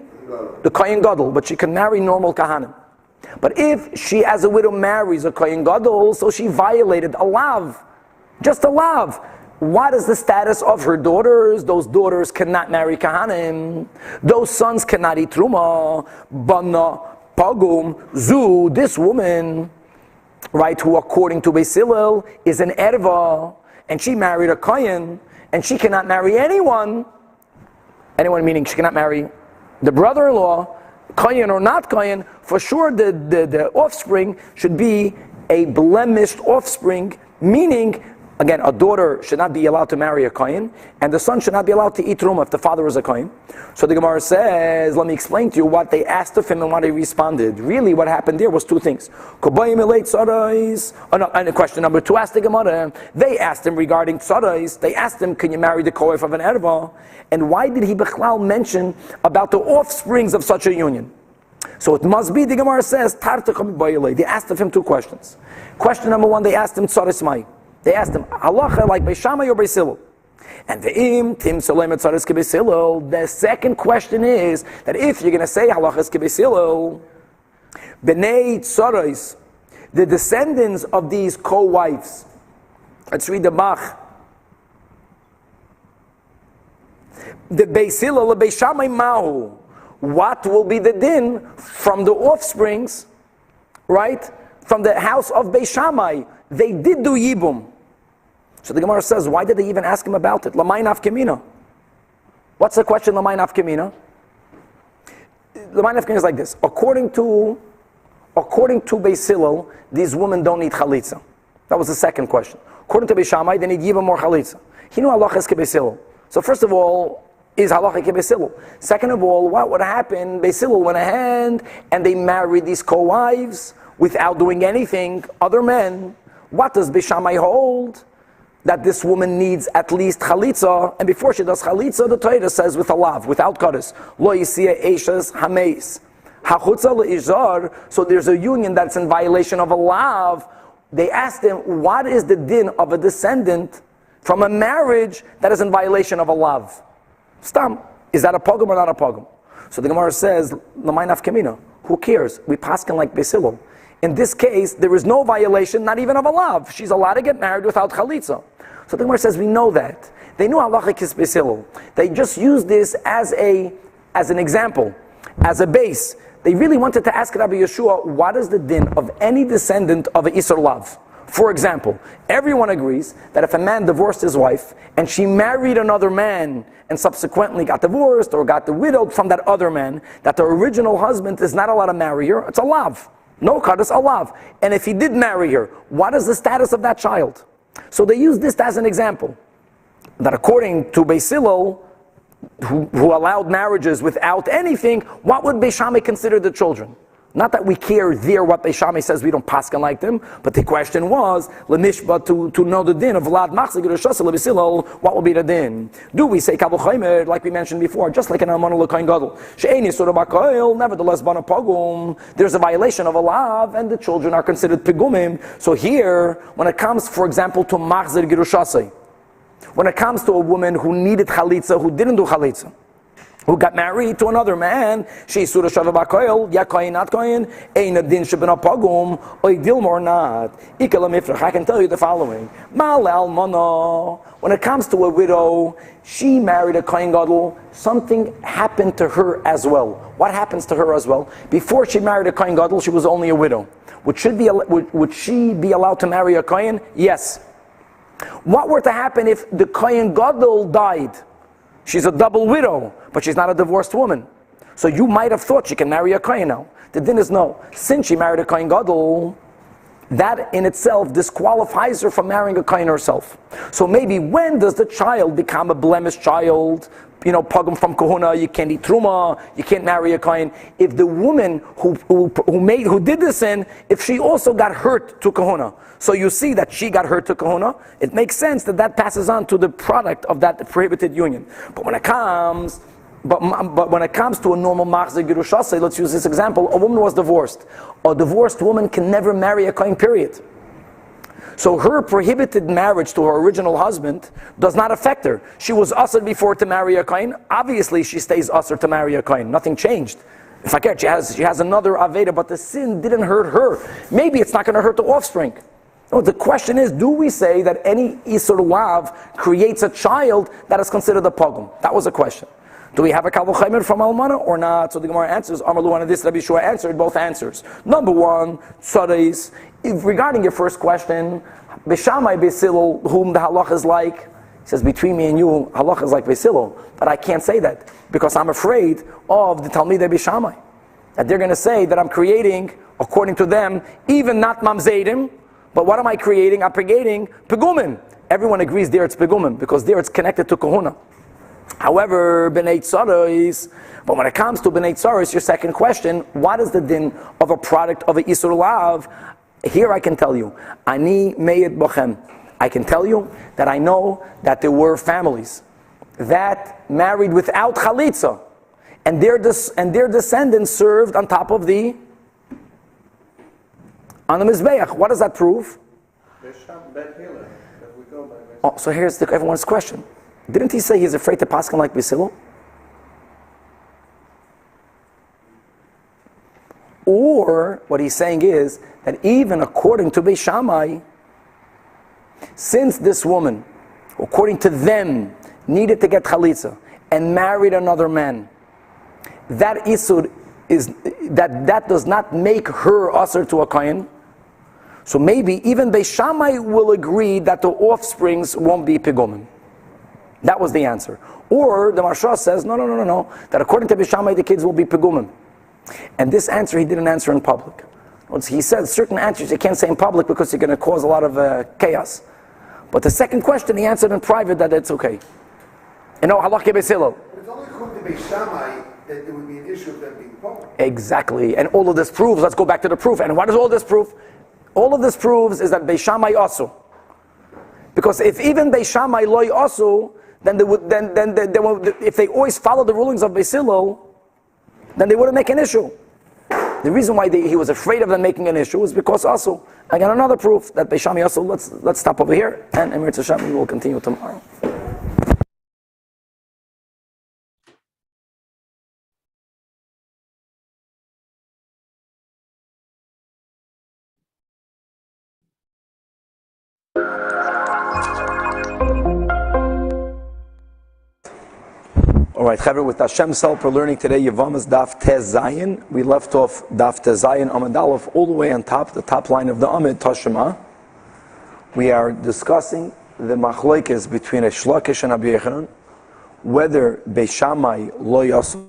Speaker 1: the kohen gadol, but she can marry normal kahanim. But if she as a widow marries a kohen gadol, so she violated a lav. Just a lav. What is the status of her daughters? Those daughters cannot marry kahanim. Those sons cannot eat truma. Bana, pagum, zu, this woman, right, who according to Beis Hillel is an erva, and she married a kohen, and she cannot marry anyone. Anyone meaning she cannot marry the brother-in-law, kohen or not kohen. For sure the offspring should be a blemished offspring, meaning, again, a daughter should not be allowed to marry a kohen, and the son should not be allowed to eat truma if the father is a kohen. So the Gemara says, let me explain to you what they asked of him and what he responded. Really, what happened there was two things. And question number two asked the Gemara, they asked him regarding tzarais, they asked him, can you marry the kohen of an erva? And why did he bechlal mention about the offsprings of such a union? So it must be, the Gemara says, they asked of him two questions. Question number one, they asked him tzarais mai. They asked him, halacha like Beis Shammai or Beis Hillel? And the second question is that if you're going to say halacha is Beis Hillel, b'nei tzarais, the descendants of these co-wives. Let's read the Bach. The Beis Hillel, the Beis Shammai mahu. What will be the din from the offsprings, right? From the house of Beis Shammai. They did do yibum. So the Gemara says, why did they even ask him about it? Lamay nafkamina. What's the question, lamay nafkamina? Lamay nafkamina is like this. According to Beis Hillel, these women don't need chalitza. That was the second question. According to Beis Shammai, they need yibum or chalitza. He knew halacha is Beis Hillel. So first of all, is halacha Beis Hillel. Second of all, what would happen? Beis Hillel went ahead and they married these co-wives without doing anything, other men. What does Beis Shammai hold? That this woman needs at least chalitza, and before she does chalitza, the Torah says with a lav, without kaddish, lo yisiya eishes hameis, hachutza leizar. So there's a union that's in violation of a lav. They asked him, what is the din of a descendant from a marriage that is in violation of a lav? Stam, is that a pogum or not a pogum? So the Gemara says, lamay nafkamina. Who cares? We paskin like Beis Hillel. In this case, there is no violation, not even of a lav. She's allowed to get married without chalitza. So the Gemara says, we know that. They knew halacha is Beis Hillel. They just used this as an example, as a base. They really wanted to ask Rabbi Yeshua, what is the din of any descendant of an Isser lav? For example, everyone agrees that if a man divorced his wife and she married another man and subsequently got divorced or got widowed from that other man, that the original husband is not allowed to marry her. It's a lav. No kaddish, a lav. And if he did marry her, what is the status of that child? So they use this as an example. That according to Beis Hillel, who allowed marriages without anything, what would Beis Shammai consider the children? Not that we care there what Beis Shammai says, we don't paskin like them, but the question was, l'mishba, to know the din of Vlad Machzik Rishasa Beis Hillel, what will be the din? Do we say Kabul Chaymer, like we mentioned before, just like an Almana L'Kohen Gadol? She'eni Surah B'Koil, nevertheless, Bana Pagum, there's a violation of a lav, and the children are considered Pigumim. So here, when it comes, for example, to Machzir Girushasai, when it comes to a woman who needed Chalitza, who didn't do Chalitza, who got married to another man, she's Surah Shava B'Koil, ya Kohen, not Kohen, ein adin shebena pagum, oy dilma or not. Ikala mifrach, I can tell you the following. Mal almana, when it comes to a widow, she married a Kohen Gadol, something happened to her as well. What happens to her as well? Before she married a Kohen Gadol, she was only a widow. Would she be allowed to marry a Kohen? Yes. What were to happen if the Kohen Gadol died? She's a double widow, but she's not a divorced woman. So you might have thought she can marry a kohen now. The din is no. Since she married a kohen gadol, that in itself disqualifies her from marrying a kohen herself. So maybe when does the child become a blemished child? Pogum from kahuna, you can't eat truma, you can't marry a kohen. If the woman who did the sin, if she also got hurt to kahuna, so you see that she got hurt to kahuna, it makes sense that passes on to the product of that prohibited union. But when it comes to a normal machzir girushase, let's use this example. A woman was divorced. A divorced woman can never marry a kohen, period. So her prohibited marriage to her original husband does not affect her. She was usher before to marry a kohen. Obviously, she stays usher to marry a kohen. Nothing changed. If I care, she has another aveda, but the sin didn't hurt her. Maybe it's not going to hurt the offspring. No, the question is, do we say that any isur lav creates a child that is considered a pogum? That was the question. Do we have a Kalvachaymer from Almana or not? So the Gemara answers, Amar Lu and this Rabbi Shua answered both answers. Number one, Tzadis, regarding your first question, Beshamai Beisilo, whom the halach is like, he says, between me and you, halach is like Beisilo. But I can't say that, because I'm afraid of the Talmidei Beshamai. That they're going to say that I'm creating, according to them, even not Mamzedim, but what am I creating? I'm creating Pegumim. Everyone agrees there it's Pegumim, because there it's connected to Kahuna. However, B'nai Tzaros, but when it comes to B'nai Tzaros, your second question, what is the din of a product of a Isur Lav? Here I can tell you, Ani Meyed Bochem. I can tell you that I know that there were families that married without Chalitza, and their descendants served on top of on the Mizbeach. What does that prove? Oh, so here's everyone's question. Didn't he say he's afraid to paskin like Bisilo? Or what he's saying is that even according to Beis Shammai, since this woman, according to them, needed to get chalitza and married another man, that isur is that does not make her usher to a kohen. So maybe even Beis Shammai will agree that the offsprings won't be pigumim. That was the answer. Or the Marsha says, no, that according to Beis Shammai, the kids will be pegumim. And this answer he didn't answer in public. He said certain answers you can't say in public because you're going to cause a lot of chaos. But the second question he answered in private that it's okay. Halach
Speaker 3: It's only according to Beis Shammai that there would be an issue of them being public.
Speaker 1: Exactly. And all of this proves, let's go back to the proof. And what does all this prove? All of this proves is that Beis Shammai also. Because if even Beis Shammai loy also, then they would, if they always follow the rulings of Beis Hillel, then they wouldn't make an issue. The reason why he was afraid of them making an issue is because also, I got another proof that Beis Shammai also, let's stop over here, and Emir Tzashem, we will continue tomorrow. All right, Chaver, with Hashem's help, we're learning today Yevamos Daf Tez Zayin. We left off Daf Tez Zayin Amud Aleph all the way on top, the top line of the Amud Tashema. We are discussing the machlokes between a Shlokish and a Rabbi Yochanan, whether Beis Shammai lo yasu